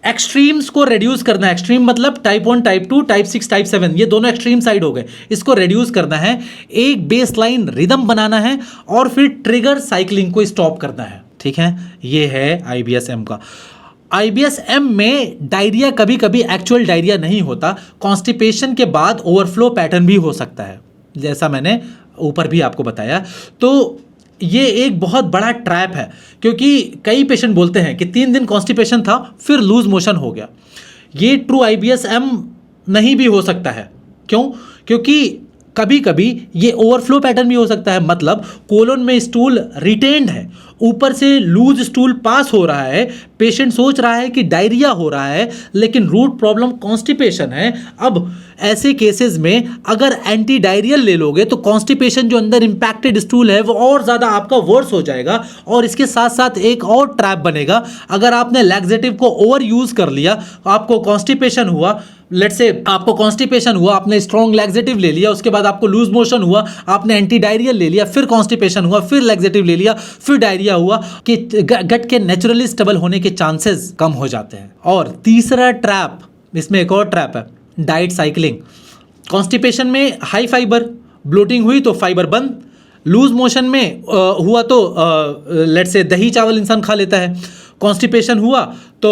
एक्सट्रीम्स को रिड्यूस करना है। एक्सट्रीम मतलब टाइप 1 टाइप 2 टाइप 6 टाइप 7, ये दोनों एक्सट्रीम साइड हो गए, इसको रिड्यूस करना है, एक बेसलाइन रिदम बनाना है और फिर ट्रिगर साइकिलिंग को स्टॉप करना है। ठीक है, ये है IBSM का। IBS-M में डायरिया कभी कभी एक्चुअल डायरिया नहीं होता, कॉन्स्टिपेशन के बाद ओवरफ्लो पैटर्न भी हो सकता है, जैसा मैंने ऊपर भी आपको बताया। तो ये एक बहुत बड़ा ट्रैप है, क्योंकि कई पेशेंट बोलते हैं कि 3 दिन कॉन्स्टिपेशन था फिर लूज मोशन हो गया। ये ट्रू IBS-M नहीं भी हो सकता है। क्यों? क्योंकि कभी कभी ये ओवरफ्लो पैटर्न भी हो सकता है, मतलब कोलन में स्टूल रिटेन्ड है, ऊपर से लूज स्टूल पास हो रहा है, पेशेंट सोच रहा है कि डायरिया हो रहा है, लेकिन रूट प्रॉब्लम कॉन्स्टिपेशन है। अब ऐसे केसेस में अगर एंटी डायरियल ले लोगे तो कॉन्स्टिपेशन जो अंदर इंपैक्टेड स्टूल है वो और ज़्यादा आपका वर्स हो जाएगा। और इसके साथ साथ एक और ट्रैप बनेगा, अगर आपने लैक्सेटिव को ओवर यूज़ कर लिया, आपको कॉन्स्टिपेशन हुआ, लेट्स से आपको कॉन्स्टिपेशन हुआ, आपने स्ट्रॉन्ग लैक्सेटिव ले लिया, उसके बाद आपको लूज मोशन हुआ, आपने एंटी डायरियल ले लिया, फिर कॉन्स्टिपेशन हुआ, फिर लैक्सेटिव ले लिया, फिर डायरिया हुआ, कि गट के नेचुरली स्टेबल होने के चांसेस कम हो जाते हैं। और तीसरा ट्रैप, इसमें एक और ट्रैप है, डाइट साइकिलिंग। कॉन्स्टिपेशन में हाई फाइबर, ब्लोटिंग हुई तो फाइबर बंद, लूज मोशन में हुआ तो लेट्स से दही चावल इंसान खा लेता है, कॉन्स्टिपेशन हुआ तो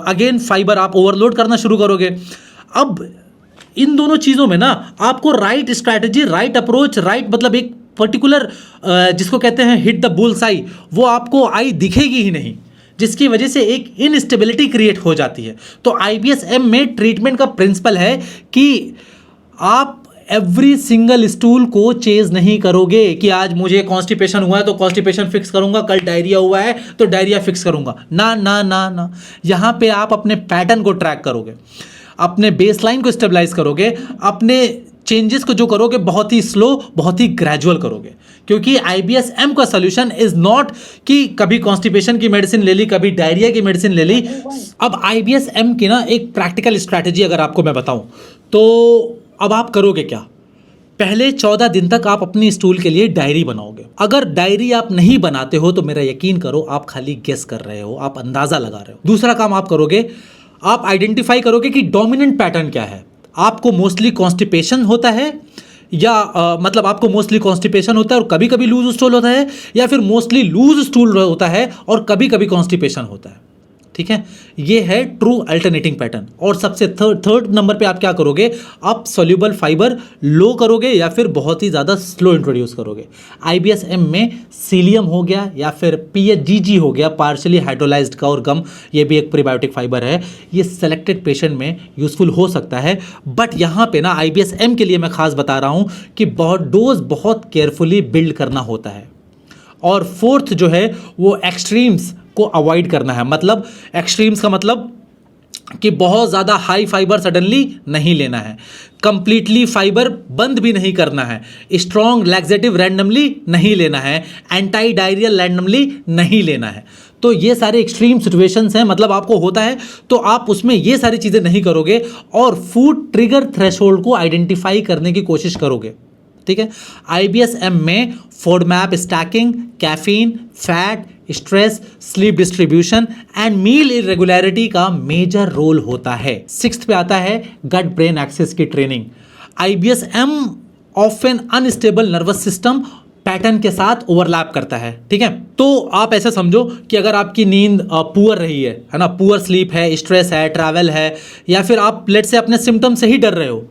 अगेन फाइबर आप ओवरलोड करना शुरू करोगे। अब इन दोनों चीज़ों में ना आपको right strategy, right approach, right मतलब एक पर्टिकुलर जिसको कहते हैं हिट द बुल्स आई, वो आपको आई दिखेगी ही नहीं, जिसकी वजह से एक इनस्टेबिलिटी क्रिएट हो जाती है। तो IBS-M में ट्रीटमेंट का प्रिंसिपल है कि आप एवरी सिंगल स्टूल को चेज नहीं करोगे कि आज मुझे कॉन्स्टिपेशन हुआ है तो कॉन्स्टिपेशन फिक्स करूंगा, कल डायरिया हुआ है तो डायरिया फिक्स करूंगा। ना ना ना ना, यहाँ पे आप अपने पैटर्न को ट्रैक करोगे, अपने बेसलाइन को स्टेबलाइज करोगे, अपने चेंजेस को जो करोगे बहुत ही स्लो, बहुत ही ग्रेजुअल करोगे। क्योंकि IBS-M का सोल्यूशन इज नॉट कि कभी कॉन्स्टिपेशन की मेडिसिन ले ली, कभी डायरिया की मेडिसिन ले ली। अब IBS-M की ना एक प्रैक्टिकल स्ट्रैटेजी अगर आपको मैं बताऊं तो अब आप करोगे क्या? पहले 14 दिन तक आप अपनी स्टूल के लिए डायरी बनाओगे। अगर डायरी आप नहीं बनाते हो तो मेरा यकीन करो आप खाली गेस कर रहे हो, आप अंदाजा लगा रहे हो। दूसरा काम आप करोगे, आप आइडेंटिफाई करोगे कि डोमिनेंट पैटर्न क्या है। आपको मोस्टली कॉन्स्टिपेशन होता है या मतलब आपको मोस्टली कॉन्स्टिपेशन होता है और कभी कभी लूज स्टूल होता है, या फिर मोस्टली लूज स्टूल होता है और कभी कभी कॉन्स्टिपेशन होता है। ठीक है, ये है ट्रू अल्टरनेटिंग पैटर्न। और सबसे थर्ड नंबर पे आप क्या करोगे? आप सोल्यूबल फाइबर लो करोगे या फिर बहुत ही ज़्यादा स्लो इंट्रोड्यूस करोगे। IBS-M में सीलियम हो गया या फिर PHGG हो गया, पार्शली हाइड्रोलाइज्ड काउर गम, ये भी एक प्रीबायोटिक फाइबर है। ये सेलेक्टेड पेशेंट में यूजफुल हो सकता है, बट यहाँ पे ना IBS-M के लिए मैं खास बता रहा हूँ कि डोज बहुत केयरफुली बिल्ड करना होता है। और फोर्थ जो है वो एक्सट्रीम्स को अवॉइड करना है। मतलब एक्सट्रीम्स का मतलब कि बहुत ज़्यादा हाई फाइबर सडनली नहीं लेना है, कंप्लीटली फाइबर बंद भी नहीं करना है, स्ट्रॉन्ग लैक्सेटिव रैंडमली नहीं लेना है, एंटी डायरियल रैंडमली नहीं लेना है। तो ये सारे एक्सट्रीम सिचुएशंस हैं, मतलब आपको होता है तो आप उसमें ये सारी चीज़ें नहीं करोगे और फूड ट्रिगर थ्रेशोल्ड को आइडेंटिफाई करने की कोशिश करोगे। ठीक है, IBS-M में FODMAP stacking, caffeine, fat, stress, sleep distribution and meal irregularity का मेजर रोल होता है। 6th पे आता है गट ब्रेन एक्सिस की training. IBS-M often unstable nervous system pattern के साथ ओवरलैप करता है। ठीक है, तो आप ऐसा समझो कि अगर आपकी नींद पुअर रही है ना, पुअर स्लीप है, स्ट्रेस है, ट्रैवल है, या फिर आप लेट से अपने सिम्टम से ही डर रहे हो,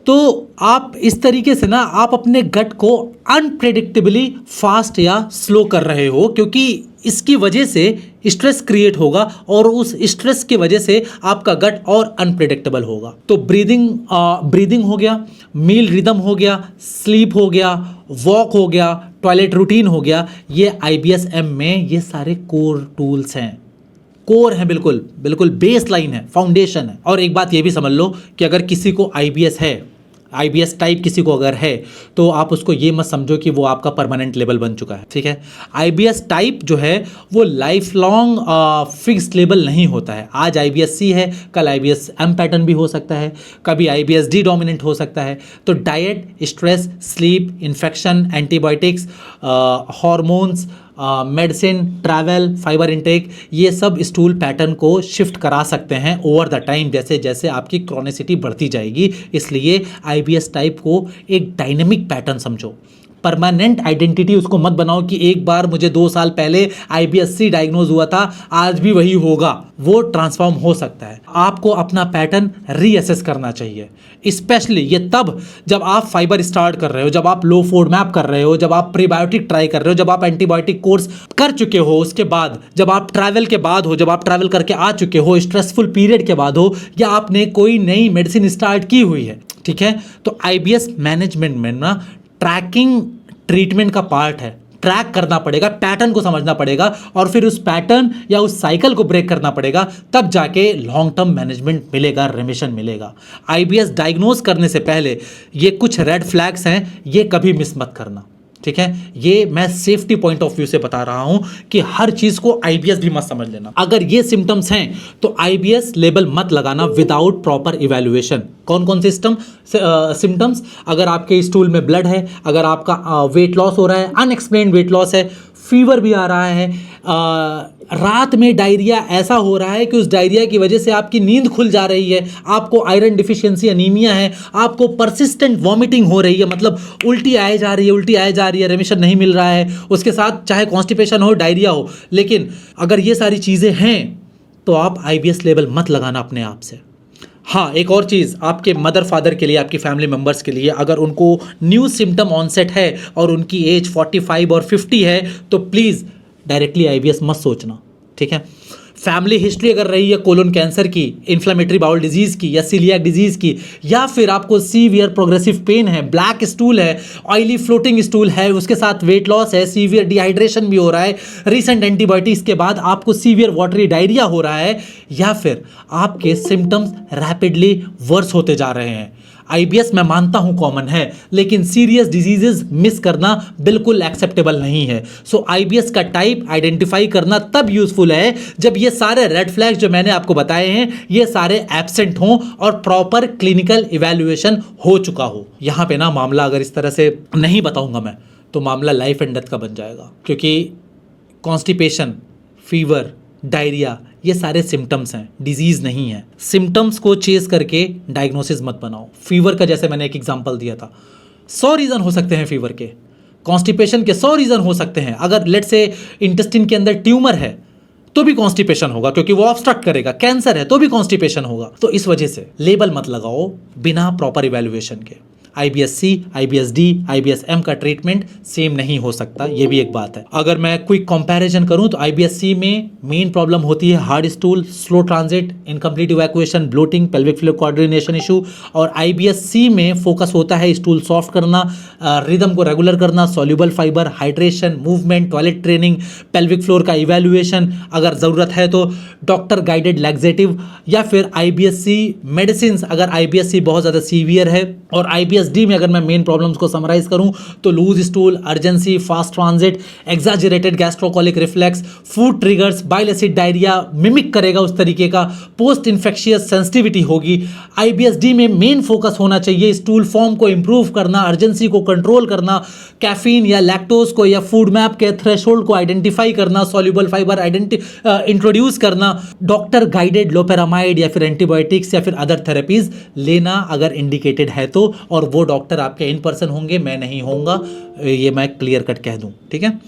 तो आप इस तरीके से ना आप अपने गट को अनप्रेडिक्टेबली फास्ट या स्लो कर रहे हो, क्योंकि इसकी वजह से स्ट्रेस क्रिएट होगा और उस स्ट्रेस की वजह से आपका गट और अनप्रेडिक्टेबल होगा। तो ब्रीदिंग हो गया, मील रिदम हो गया, स्लीप हो गया, वॉक हो गया, टॉयलेट रूटीन हो गया, ये IBS-M में ये सारे कोर टूल्स हैं, कोर है, बिल्कुल बिल्कुल बेस लाइन है, फाउंडेशन है। और एक बात ये भी समझ लो कि अगर किसी को IBS है, IBS टाइप किसी को अगर है, तो आप उसको ये मत समझो कि वो आपका परमानेंट लेवल बन चुका है। ठीक है, IBS टाइप जो है वो लाइफ लॉन्ग फिक्स्ड लेवल नहीं होता है। आज IBS-C है, कल IBS-M पैटर्न भी हो सकता है, कभी IBS-D डोमिनेंट हो सकता है। तो diet, stress, sleep, infection, antibiotics, hormones, medicine, travel, fibre intake, ये सब स्टूल पैटर्न को शिफ्ट करा सकते हैं ओवर द टाइम, जैसे जैसे आपकी क्रॉनिसिटी बढ़ती जाएगी। इसलिए IBS टाइप को एक डायनेमिक पैटर्न समझो। परमानेंट आइडेंटिटी उसको मत बनाओ कि एक बार मुझे 2 साल पहले IBS-C डायग्नोज हुआ था, आज भी वही होगा। वो ट्रांसफॉर्म हो सकता है। आपको अपना पैटर्न रीअसेस करना चाहिए, स्पेशली ये तब जब आप फाइबर स्टार्ट कर रहे हो, जब आप लो फूड मैप कर रहे हो, जब आप प्रीबायोटिक ट्राई कर रहे हो, जब आप एंटीबायोटिक कोर्स कर चुके हो, उसके बाद जब आप ट्रैवल के बाद हो, जब आप ट्रैवल करके आ चुके हो, स्ट्रेसफुल पीरियड के बाद हो, या आपने कोई नई मेडिसिन स्टार्ट की हुई है, ठीक है। तो IBS मैनेजमेंट में ना ट्रैकिंग ट्रीटमेंट का पार्ट है। ट्रैक करना पड़ेगा, पैटर्न को समझना पड़ेगा और फिर उस पैटर्न या उस साइकिल को ब्रेक करना पड़ेगा, तब जाके लॉन्ग टर्म मैनेजमेंट मिलेगा, रिमिशन मिलेगा। IBS डायग्नोज करने से पहले ये कुछ रेड फ्लैग्स हैं, ये कभी मिस मत करना, ठीक है। ये मैं सेफ्टी पॉइंट ऑफ व्यू से बता रहा हूं कि हर चीज को IBS भी मत समझ लेना। अगर ये सिम्टम्स हैं तो IBS लेबल मत लगाना विदाउट प्रॉपर इवैल्यूएशन। कौन कौन से सिम्टम्स? अगर आपके स्टूल में ब्लड है, अगर आपका वेट लॉस हो रहा है, अनएक्सप्लेन्ड वेट लॉस है, फीवर भी आ रहा है, रात में डायरिया ऐसा हो रहा है कि उस डायरिया की वजह से आपकी नींद खुल जा रही है, आपको आयरन डिफिशियंसी अनीमिया है, आपको परसिस्टेंट वॉमिटिंग हो रही है, मतलब उल्टी आए जा रही है, रेमिशन नहीं मिल रहा है, उसके साथ चाहे कॉन्स्टिपेशन हो, डायरिया हो। लेकिन अगर ये सारी चीज़ें हैं तो आप IBS लेवल मत लगाना अपने आप से। हाँ, एक और चीज़ आपके मदर फादर के लिए, आपकी फैमिली मेम्बर्स के लिए, अगर उनको न्यू सिम्टम ऑनसेट है और उनकी एज 45 और 50 है तो प्लीज़ डायरेक्टली IBS मत सोचना, ठीक है। फैमिली हिस्ट्री अगर रही है कोलोन कैंसर की, इन्फ्लेमेटरी बाउल डिजीज़ की या सीलियाक डिजीज़ की, या फिर आपको सीवियर प्रोग्रेसिव पेन है, ब्लैक स्टूल है, ऑयली फ्लोटिंग स्टूल है, उसके साथ वेट लॉस है, सीवियर डिहाइड्रेशन भी हो रहा है, रीसेंट एंटीबायोटिक्स के बाद आपको सीवियर वाटरी डायरिया हो रहा है, या फिर आपके सिम्टम्स रैपिडली वर्स होते जा रहे हैं। IBS मैं मानता हूं कॉमन है, लेकिन सीरियस डिजीजेस मिस करना बिल्कुल एक्सेप्टेबल नहीं है। सो IBS का टाइप आइडेंटिफाई करना तब यूजफुल है जब ये सारे रेड फ्लैग्स जो मैंने आपको बताए हैं ये सारे एब्सेंट हों और प्रॉपर क्लिनिकल इवैल्यूएशन हो चुका हो। यहां पे ना मामला अगर इस तरह से नहीं बताऊंगा मैं तो मामला लाइफ एंड डेथ का बन जाएगा, क्योंकि कॉन्स्टिपेशन, फीवर, डायरिया ये सारे सिम्टम्स हैं, डिजीज़ नहीं है। सिम्टम्स को चेस करके डायग्नोसिस मत बनाओ। फीवर का जैसे मैंने एक एग्जांपल दिया था, 100 रीज़न हो सकते हैं फीवर के, कॉन्स्टिपेशन के 100 रीज़न हो सकते हैं। अगर लेट से इंटेस्टिन के अंदर ट्यूमर है तो भी कॉन्स्टिपेशन होगा क्योंकि वो ऑब्स्ट्रक्ट करेगा, कैंसर है तो भी कॉन्स्टिपेशन होगा। तो इस वजह से लेबल मत लगाओ बिना प्रॉपर इवैल्यूएशन के। IBS-C, IBS-D, IBS-M का ट्रीटमेंट सेम नहीं हो सकता, ये भी एक बात है। अगर मैं क्विक कंपैरिजन करूं तो IBS-C में मेन प्रॉब्लम होती है hard stool, slow transit, incomplete evacuation, bloating, pelvic flow coordination issue, और IBS-C में फोकस होता है स्टूल सॉफ्ट करना, रिदम को रेगुलर करना, soluble fibre, hydration, movement, toilet training, pelvic floor का इवैल्यूएशन, अगर ज़रूरत है तो डॉक्टर गाइडेड लैक्सेटिव, या फिर IBS-C मेडिसिन अगर IBS-C बहुत ज़्यादा सीवियर है। और IBS-D में अगर मैं मेन प्रॉब्लम्स को समराइज करूं तो loose stool, urgency, fast transit, exaggerated gastrocolic reflex, food triggers, bile acid diarrhoea mimic करेगा उस तरीके का, पोस्ट इन्फेक्शियस सेंसिटिविटी होगी। IBS-D में मेन फोकस होना चाहिए स्टूल फॉर्म को इंप्रूव करना, अर्जेंसी को कंट्रोल करना, कैफीन या लैक्टोज को या फूड मैप के थ्रेशोल्ड को आइडेंटिफाई करना, सॉल्यूबल फाइबर इंट्रोड्यूस करना, डॉक्टर गाइडेड लोपेरामाइड या फिर एंटीबायोटिक्स या फिर अदर थेरेपीज लेना अगर इंडिकेटेड है तो, और वो डॉक्टर आपके इन पर्सन होंगे, मैं नहीं होऊंगा, ये मैं क्लियर कट कह दूं, ठीक है।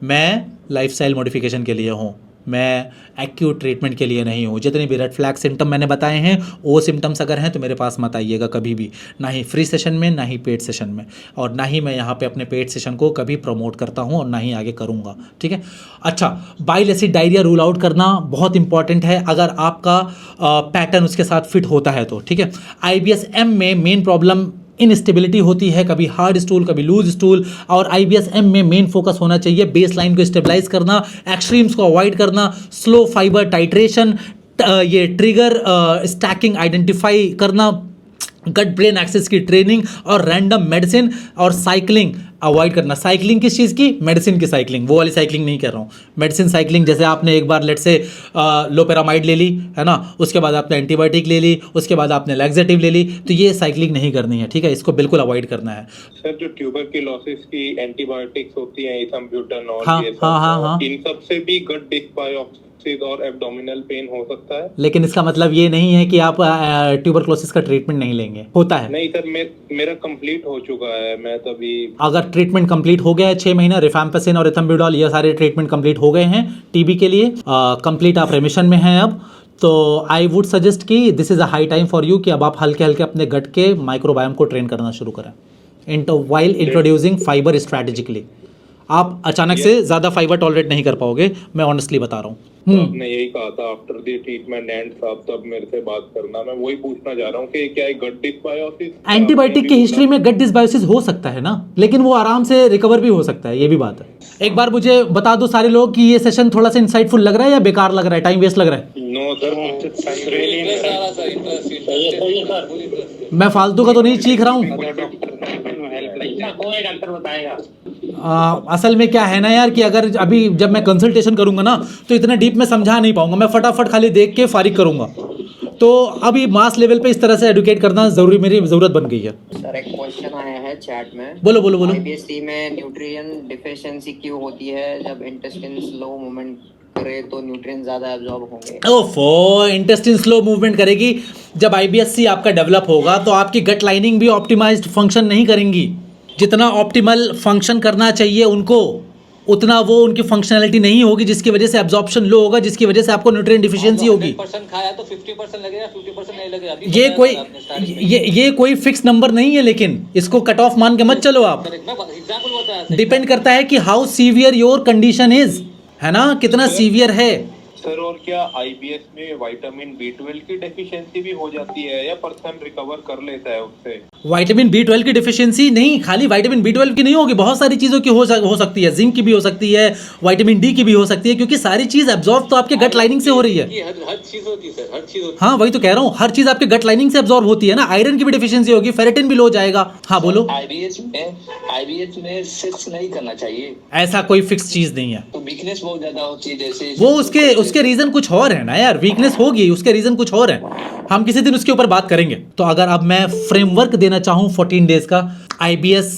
मैं लाइफस्टाइल मॉडिफिकेशन के लिए हूँ, मैं एक्यूट ट्रीटमेंट के लिए नहीं हूँ। जितने भी रेड फ्लैग सिम्टम मैंने बताए हैं वो सिम्टम्स अगर हैं तो मेरे पास मत आइएगा कभी भी, ना ही फ्री सेशन में, ना ही पेड सेशन में, और ना ही मैं यहाँ पे अपने पेड सेशन को कभी प्रमोट करता हूँ और ना ही आगे करूँगा, ठीक है। अच्छा, bile acid diarrhoea rule out करना बहुत इंपॉर्टेंट है अगर आपका पैटर्न उसके साथ फिट होता है तो, ठीक है। IBS-M में मेन प्रॉब्लम इनस्टेबिलिटी होती है, कभी हार्ड स्टूल कभी लूज स्टूल, और IBS-M में मेन फोकस होना चाहिए बेस लाइन को स्टेबलाइज करना, एक्सट्रीम्स को अवॉइड करना, स्लो फाइबर टाइट्रेशन, ये ट्रिगर स्टैकिंग आइडेंटिफाई करना, गट ब्रेन एक्सेस की ट्रेनिंग, और रैंडम मेडिसिन और साइकिलिंग अवॉइड करना। साइकिलिंग किस चीज़ की? मेडिसिन की साइकिलिंग, वो वाली साइकिलिंग नहीं कर रहा हूँ, मेडिसिन साइकिलिंग। जैसे आपने एक बार लेट से लोपेरामाइड ले ली है ना, उसके बाद आपने एंटीबायोटिक ले ली, उसके बाद आपने लैक्सेटिव ले ली, तो ये साइकिलिंग नहीं करनी है, ठीक है, इसको बिल्कुल अवॉइड करना है। सर, जो ट्यूबरक्लोसिस की एंटीबायोटिक्स होती हैं, इथम्ब्यूटन और हाँ, ये सब, हाँ, हाँ, हाँ। इन सब से भी गट और एब्डोमिनल पेन हो सकता है? लेकिन इसका मतलब ये नहीं है कि आप ट्यूबरक्लोसिस का ट्रीटमेंट नहीं लेंगे, होता है। नहीं सर, मेरा कंप्लीट हो चुका है, मैं तभी। अगर ट्रीटमेंट कंप्लीट हो गया है 6 महीना, रिफैम्पिसिन और एथम्ब्यूडोल ये सारे ट्रीटमेंट कंप्लीट हो गए हैं टीबी के लिए, कंप्लीट आप रेमिशन में हैं अब, तो आई वुड सजेस्ट कि this is a high time for you कि अब आप हल्के हल्के अपने गट के माइक्रोबायोम को ट्रेन करना शुरू करें वाइल इंट्रोड्यूसिंग फाइबर स्ट्रैटेजिकली। आप अचानक से ज़्यादा फाइबर टॉलरेट नहीं कर पाओगे, मैं ऑनेस्टली बता रहा हूँ। तो आपने यही कहा था आफ्टर द ट्रीटमेंट एंड साहब, तब मेरे से बात करना। मैं वही पूछना चाह रहा हूँ कि क्या गट डिस्बायोसिस, एंटीबायोटिक की हिस्ट्री में गट डिसबायोसिस हो सकता है ना, लेकिन वो आराम से रिकवर भी हो सकता है, ये भी बात है। एक बार मुझे बता दो सारे लोग कि ये सेशन थोड़ा सा इंसाइटफुल लग रहा है या बेकार लग रहा है, टाइम वेस्ट लग रहा है? नो सर, मैं फालतू का तो नहीं चीख रहा हूँ। कोई डॉक्टर बताएगा। असल में क्या है ना यार कि अगर अभी जब मैं कंसल्टेशन करूंगा ना तो इतना डीप में समझा नहीं पाऊंगा, मैं फटाफट खाली देख के फारिग करूंगा। तो अभी मास लेवल पे इस तरह से एडुकेट करना जरूरी, मेरी ज़रूरत बन गई है। सर एक क्वेश्चन आया है चैट में। बोलो बोलो बोलो। आईबीएससी में न्यूट्रिएंट डिफिशिएंसी क्यों होती है? जब इंटेस्टाइन स्लो मूवमेंट करे तो न्यूट्रिएंट ज़्यादा एब्जॉर्ब होंगे। ओफो, इंटेस्टाइन स्लो मूवमेंट करेगी। जब आईबीएससी आपका डेवलप होगा तो आपकी गट लाइनिंग भी ऑप्टिमाइज्ड फंक्शन नहीं करेंगी। जितना ऑप्टिमल फंक्शन करना चाहिए उनको, उतना वो उनकी फंक्शनैलिटी नहीं होगी, जिसकी वजह से एब्जॉर्प्शन लो होगा, जिसकी वजह से आपको न्यूट्रिएंट डिफिशियंसी होगी। 100% खाया तो 50% लगेगा, 50% नहीं लगेगा। ये कोई फिक्स नंबर नहीं है, लेकिन इसको कट ऑफ मान के मत चलो आप। एग्जाम्पल बताया, डिपेंड करता है कि how severe your condition is, है ना, कितना सीवियर है। सर और क्या आईबीएस में विटामिन B12 की डेफिशिएंसी भी हो जाती है या पर्सन रिकवर कर लेता है उससे? विटामिन B12 की डिफिशियंसी नहीं, खाली विटामिन B12 की नहीं होगी, बहुत सारी चीज़ों की हो सकती है। जिंक की भी हो सकती है, विटामिन डी की भी हो सकती है, क्योंकि सारी चीज़ एब्जॉर्ब तो आपके गट लाइनिंग से हो रही है। हर चीज होती है सर, हर चीज होती है। हाँ वही तो कह रहा हूँ, हर चीज़ आपके गट लाइनिंग से एब्जॉर्ब होती है ना। आयरन की भी डिफिशियंसी होगी, फेरेटिन भी लो जाएगा। हाँ बोलो। आईबीएस में सेक्स नहीं करना चाहिए, ऐसा कोई फिक्स चीज़ नहीं है। तो वीकनेस बहुत ज्यादा होती है। जैसे वो उसके रीज़न कुछ और है ना यार, वीकनेस होगी, उसके रीज़न कुछ और है, हम किसी दिन उसके ऊपर बात करेंगे। तो अगर अब मैं फ्रेमवर्क देना चाहूँ 14 डेज का आईबीएस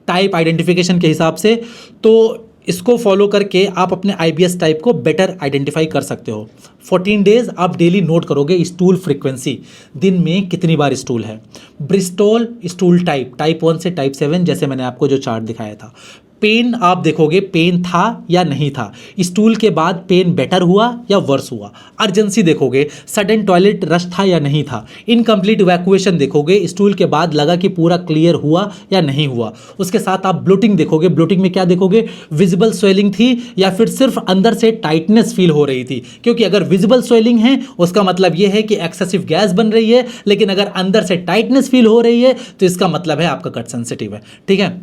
टाइप आइडेंटिफिकेशन के हिसाब से, तो इसको फॉलो करके आप अपने आईबीएस टाइप को बेटर आइडेंटिफाई कर सकते हो। 14 डेज आप डेली नोट करोगे स्टूल फ्रीक्वेंसी, दिन में कितनी बार स्टूल है, ब्रिस्टोल स्टूल टाइप 1 से टाइप 7, जैसे मैंने आपको जो चार्ट दिखाया था। पेन आप देखोगे, पेन था या नहीं था, स्टूल के बाद पेन बेटर हुआ या वर्स हुआ। अर्जेंसी देखोगे, सडन टॉयलेट रश था या नहीं था। इनकम्प्लीट इवैक्यूएशन देखोगे, स्टूल के बाद लगा कि पूरा क्लियर हुआ या नहीं हुआ। उसके साथ आप ब्लोटिंग देखोगे, ब्लोटिंग में क्या देखोगे, विजिबल स्वेलिंग थी या फिर सिर्फ अंदर से टाइटनेस फील हो रही थी। क्योंकि अगर विजिबल स्वेलिंग है उसका मतलब ये है कि एक्सेसिव गैस बन रही है, लेकिन अगर अंदर से टाइटनेस फील हो रही है तो इसका मतलब है आपका गट सेंसिटिव है। ठीक है।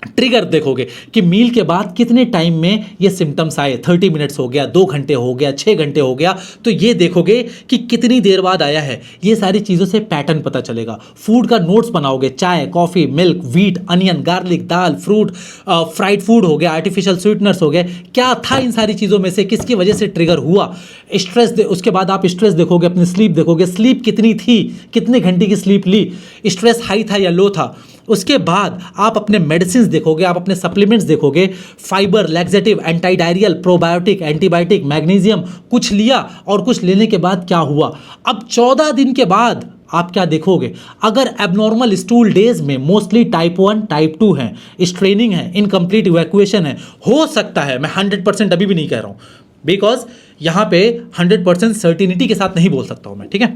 ट्रिगर देखोगे कि मील के बाद कितने टाइम में ये सिम्टम्स आए, 30 मिनट्स हो गया, 2 घंटे हो गया, 6 घंटे हो गया, तो ये देखोगे कि कितनी देर बाद आया है। ये सारी चीज़ों से पैटर्न पता चलेगा। फूड का नोट्स बनाओगे, चाय, coffee, milk, wheat, onion, garlic, दाल, फ्रूट, फ्राइड फूड हो गया, आर्टिफिशियल स्वीटनर्स हो गए, क्या था इन सारी चीज़ों में से, किसकी वजह से ट्रिगर हुआ। स्ट्रेस उसके बाद आप स्ट्रेस देखोगे, अपनी स्लीप देखोगे, स्लीप कितनी थी, कितने घंटे की स्लीप ली, स्ट्रेस हाई था या लो था। उसके बाद आप अपने मेडिसिन देखोगे, आप अपने सप्लीमेंट्स देखोगे, fibre, laxative, anti diarrhoeal, probiotic, antibiotic, magnesium, कुछ लिया और कुछ लेने के बाद क्या हुआ। अब 14 दिन के बाद आप क्या देखोगे, अगर एबनॉर्मल स्टूल डेज में मोस्टली टाइप 1 टाइप 2 हैं, स्ट्रेनिंग है, इनकम्प्लीट इवैक्यूएशन है, हो सकता है, मैं 100% अभी भी नहीं कह रहा हूँ, बिकॉज यहाँ पे 100% सर्टिनिटी के साथ नहीं बोल सकता हूँ मैं, ठीक है।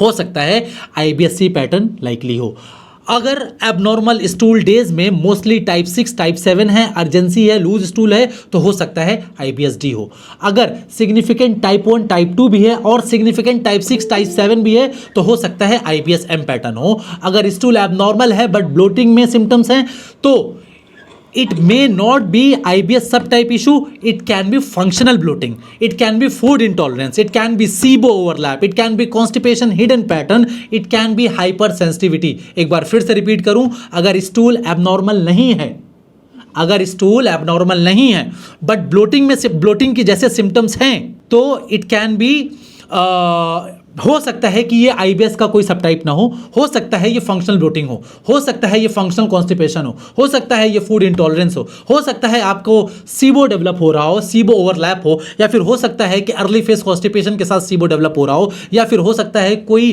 हो सकता है आईबीएससी पैटर्न लाइकली हो। अगर एबनॉर्मल स्टूल डेज में मोस्टली टाइप 6 टाइप 7 है, अर्जेंसी है, लूज स्टूल है, तो हो सकता है आईबीएसडी हो। अगर सिग्निफिकेंट टाइप 1 टाइप 2 भी है और सिग्निफिकेंट टाइप 6 टाइप 7 भी है, तो हो सकता है आईबीएसएम पैटर्न हो। अगर स्टूल एबनॉर्मल है बट ब्लोटिंग में सिम्टम्स हैं, तो it may not be IBS subtype issue, it can be functional bloating, it can be food intolerance, it can be SIBO overlap, it can be constipation hidden pattern, it can be hypersensitivity। एक बार फिर से repeat करूं, अगर stool abnormal नहीं है, अगर stool abnormal नहीं है बट ब्लोटिंग में से ब्लोटिंग की जैसे सिम्टम्स हैं, तो इट कैन बी हो सकता है कि ये आईबीएस का कोई सब टाइप ना हो सकता है ये फंक्शनल ब्लोटिंग हो सकता है ये फंक्शनल कॉन्स्टिपेशन हो सकता है ये फूड इंटॉलरेंस हो सकता है आपको सीबो डेवलप हो रहा हो, सीबो ओवरलैप हो, या फिर हो सकता है कि अर्ली फेज कॉन्स्टिपेशन के साथ सीबो डेवलप हो रहा हो, या फिर हो सकता है कोई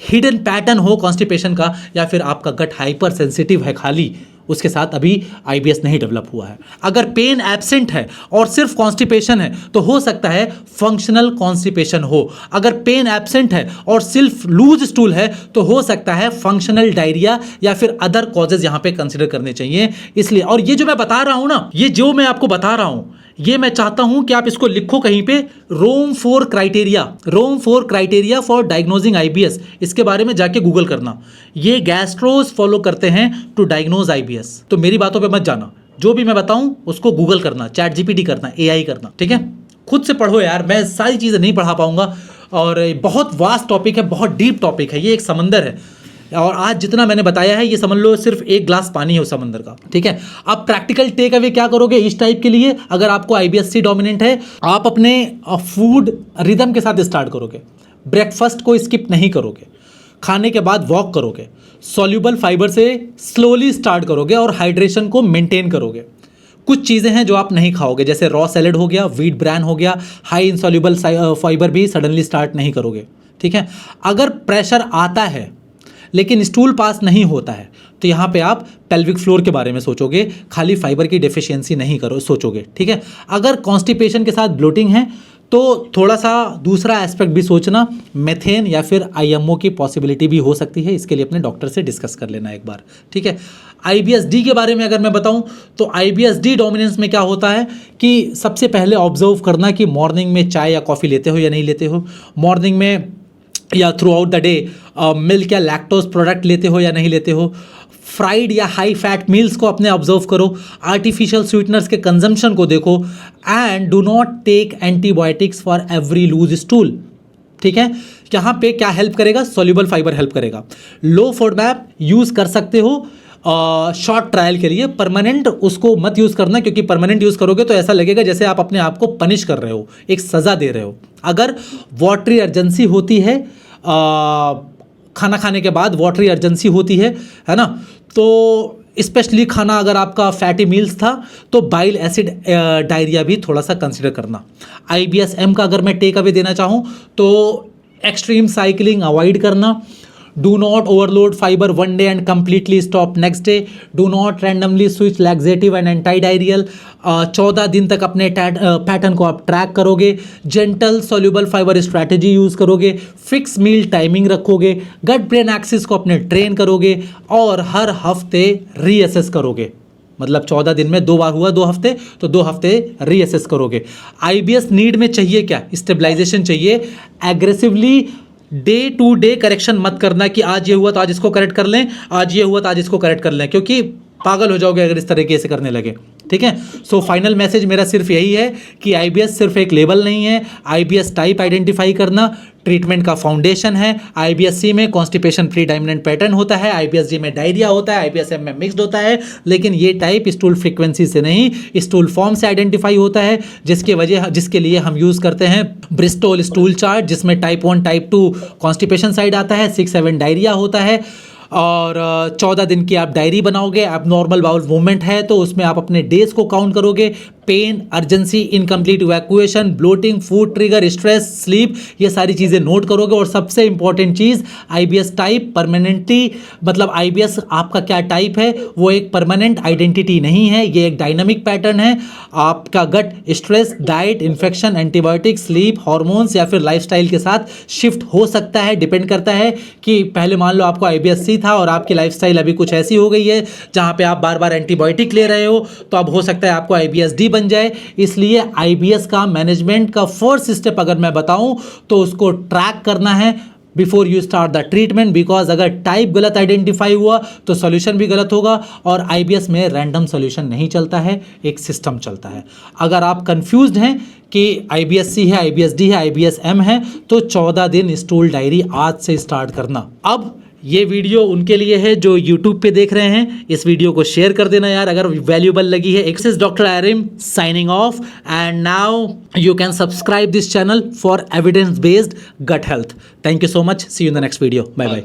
हिडन पैटर्न हो कॉन्स्टिपेशन का, या फिर आपका गट हाइपर सेंसिटिव है खाली, उसके साथ अभी आईबीएस नहीं डेवलप हुआ है। अगर पेन एब्सेंट है और सिर्फ कॉन्स्टिपेशन है तो हो सकता है फंक्शनल कॉन्स्टिपेशन हो। अगर पेन एब्सेंट है और सिर्फ लूज स्टूल है तो हो सकता है फंक्शनल डायरिया, या फिर अदर कॉजेज यहां पे कंसीडर करने चाहिए। इसलिए, और ये जो मैं बता रहा हूं ना, ये जो मैं आपको बता रहा हूं, ये मैं चाहता हूं कि आप इसको लिखो कहीं पे, रोम 4 क्राइटेरिया फॉर डायग्नोजिंग आईबीएस। इसके बारे में जाके गूगल करना। ये गैस्ट्रोस फॉलो करते हैं टू डायग्नोज आईबीएस। तो मेरी बातों पे मत जाना, जो भी मैं बताऊं उसको गूगल करना, चैट जीपीटी करना, एआई करना, ठीक है? खुद से पढ़ो यार, मैं सारी चीज़ें नहीं पढ़ा पाऊंगा, और बहुत वास्ट टॉपिक है, बहुत डीप टॉपिक है, ये एक समंदर है। और आज जितना मैंने बताया है ये समझ लो सिर्फ एक ग्लास पानी है उस समंदर का, ठीक है? अब प्रैक्टिकल टेक अवे क्या करोगे इस टाइप के लिए? अगर आपको आईबीएससी डोमिनेंट है, आप अपने फूड रिदम के साथ स्टार्ट करोगे। ब्रेकफास्ट को स्किप नहीं करोगे, खाने के बाद वॉक करोगे, सॉल्यूबल फाइबर से स्लोली स्टार्ट करोगे और हाइड्रेशन को मेंटेन करोगे। कुछ चीज़ें हैं जो आप नहीं खाओगे, जैसे रॉ सैलेड हो गया, व्हीट ब्रैन हो गया, हाई इंसॉल्यूबल फाइबर भी सडनली स्टार्ट नहीं करोगे, ठीक है? अगर प्रेशर आता है लेकिन स्टूल पास नहीं होता है तो यहाँ पे आप पेल्विक फ्लोर के बारे में सोचोगे, खाली फाइबर की डेफिशिएंसी नहीं सोचोगे, ठीक है? अगर कॉन्स्टिपेशन के साथ ब्लोटिंग है तो थोड़ा सा दूसरा एस्पेक्ट भी सोचना, मेथेन या फिर आईएमओ की पॉसिबिलिटी भी हो सकती है। इसके लिए अपने डॉक्टर से डिस्कस कर लेना एक बार, ठीक है? आईबीएसडी के बारे में अगर मैं बताऊं तो आईबीएसडी डोमिनेंस में क्या होता है कि सबसे पहले ऑब्जर्व करना कि मॉर्निंग में चाय या कॉफ़ी लेते हो या नहीं लेते हो, मॉर्निंग में या through out the day milk या लैक्टोज प्रोडक्ट लेते हो या नहीं लेते हो, फ्राइड या हाई फैट मील्स को अपने ऑब्जर्व करो, आर्टिफिशियल स्वीटनर्स के कंजम्पशन को देखो, and do not take antibiotics for every loose stool, ठीक है? यहाँ पे क्या हेल्प करेगा? सॉल्यूबल फाइबर हेल्प करेगा। लो फोडमैप यूज़ कर सकते हो शॉर्ट ट्रायल के लिए, परमानेंट उसको मत यूज़ करना, क्योंकि परमानेंट यूज़ करोगे तो ऐसा लगेगा जैसे आप अपने आप को पनिश कर रहे हो, एक सज़ा दे रहे हो। अगर वाटरी अर्जेंसी होती है, खाना खाने के बाद वाटरी अर्जेंसी होती है ना, तो स्पेशली खाना अगर आपका फैटी मील्स था तो बाइल एसिड डायरिया भी थोड़ा सा कंसिडर करना। आईबीएसएम का अगर मैं टेक अवे देना चाहूँ तो एक्सट्रीम साइकिलिंग अवॉइड करना, do not overload fibre one day and completely stop next day, do not randomly switch laxative and anti diarrhoeal. 14 दिन तक अपने पैटर्न को आप ट्रैक करोगे, gentle soluble fibre strategy use करोगे, फिक्स मील टाइमिंग रखोगे, गट brain axis को अपने ट्रेन करोगे और हर हफ्ते रीअसेस करोगे। मतलब 14 दिन में 2 बार हुआ 2 हफ्ते, तो 2 हफ्ते रीअसेस करोगे। आईबीएस नीड में चाहिए क्या? स्टेबलाइजेशन चाहिए। Aggressively day to day correction मत करना कि आज ये हुआ तो आज इसको करेक्ट कर लें, आज ये हुआ तो आज इसको करेक्ट कर लें, क्योंकि पागल हो जाओगे अगर इस तरीके से करने लगे, ठीक है? सो फाइनल मैसेज मेरा सिर्फ यही है कि आईबीएस सिर्फ एक लेबल नहीं है, आईबीएस टाइप आइडेंटिफाई करना ट्रीटमेंट का फाउंडेशन है। आईबीएससी में कॉन्स्टिपेशन प्री डोमिनेंट पैटर्न होता है, आईबीएसडी में डायरिया होता है, आईबीएसएम में मिक्स्ड होता है, लेकिन ये टाइप स्टूल फ्रीक्वेंसी से नहीं, स्टूल फॉर्म से आइडेंटिफाई होता है, जिसके लिए हम यूज़ करते हैं ब्रिस्टोल स्टूल चार्ट, जिसमें टाइप 1 टाइप 2 कॉन्स्टिपेशन साइड आता है, 6-7 डायरिया होता है, और 14 दिन की आप डायरी बनाओगे। अब नॉर्मल बाउल मूवमेंट है तो उसमें आप अपने डेज को काउंट करोगे, pain, urgency, incomplete evacuation, bloating, food trigger, stress, sleep, ये सारी चीज़ें नोट करोगे। और सबसे इंपॉर्टेंट चीज़ आईबीएस टाइप परमानेंटली, मतलब आईबीएस आपका क्या टाइप है वो एक परमानेंट आइडेंटिटी नहीं है, ये एक डायनामिक पैटर्न है। आपका gut stress, diet, infection, antibiotic, sleep, hormones या फिर लाइफस्टाइल के साथ शिफ्ट हो सकता है। डिपेंड करता है कि पहले मान लो आपको आईबीएससी था और आपकी लाइफस्टाइल अभी कुछ ऐसी हो गई है जहाँ पे आप बार बार एंटीबायोटिक ले रहे हो, तो अब हो सकता है आपको आईबीएसडी बन जाए। इसलिए आईबीएस का मैनेजमेंट का फर्स्ट स्टेप अगर मैं बताऊं तो उसको ट्रैक करना है before you start the treatment, because अगर टाइप गलत आइडेंटिफाई हुआ तो सॉल्यूशन भी गलत होगा। और आईबीएस में रैंडम सॉल्यूशन नहीं चलता है, एक सिस्टम चलता है। अगर आप कंफ्यूज्ड हैं कि आईबीएससी है, आईबीएसडी है, आईबीएसएम है, तो 14 दिन स्टूल डायरी आज से स्टार्ट करना। अब ये वीडियो उनके लिए है जो YouTube पे देख रहे हैं। इस वीडियो को शेयर कर देना यार अगर वैल्यूबल लगी है। एक्सेस doctor Arim signing off and now you can subscribe this channel for evidence based gut health. Thank you so much, see you in the next video, bye bye.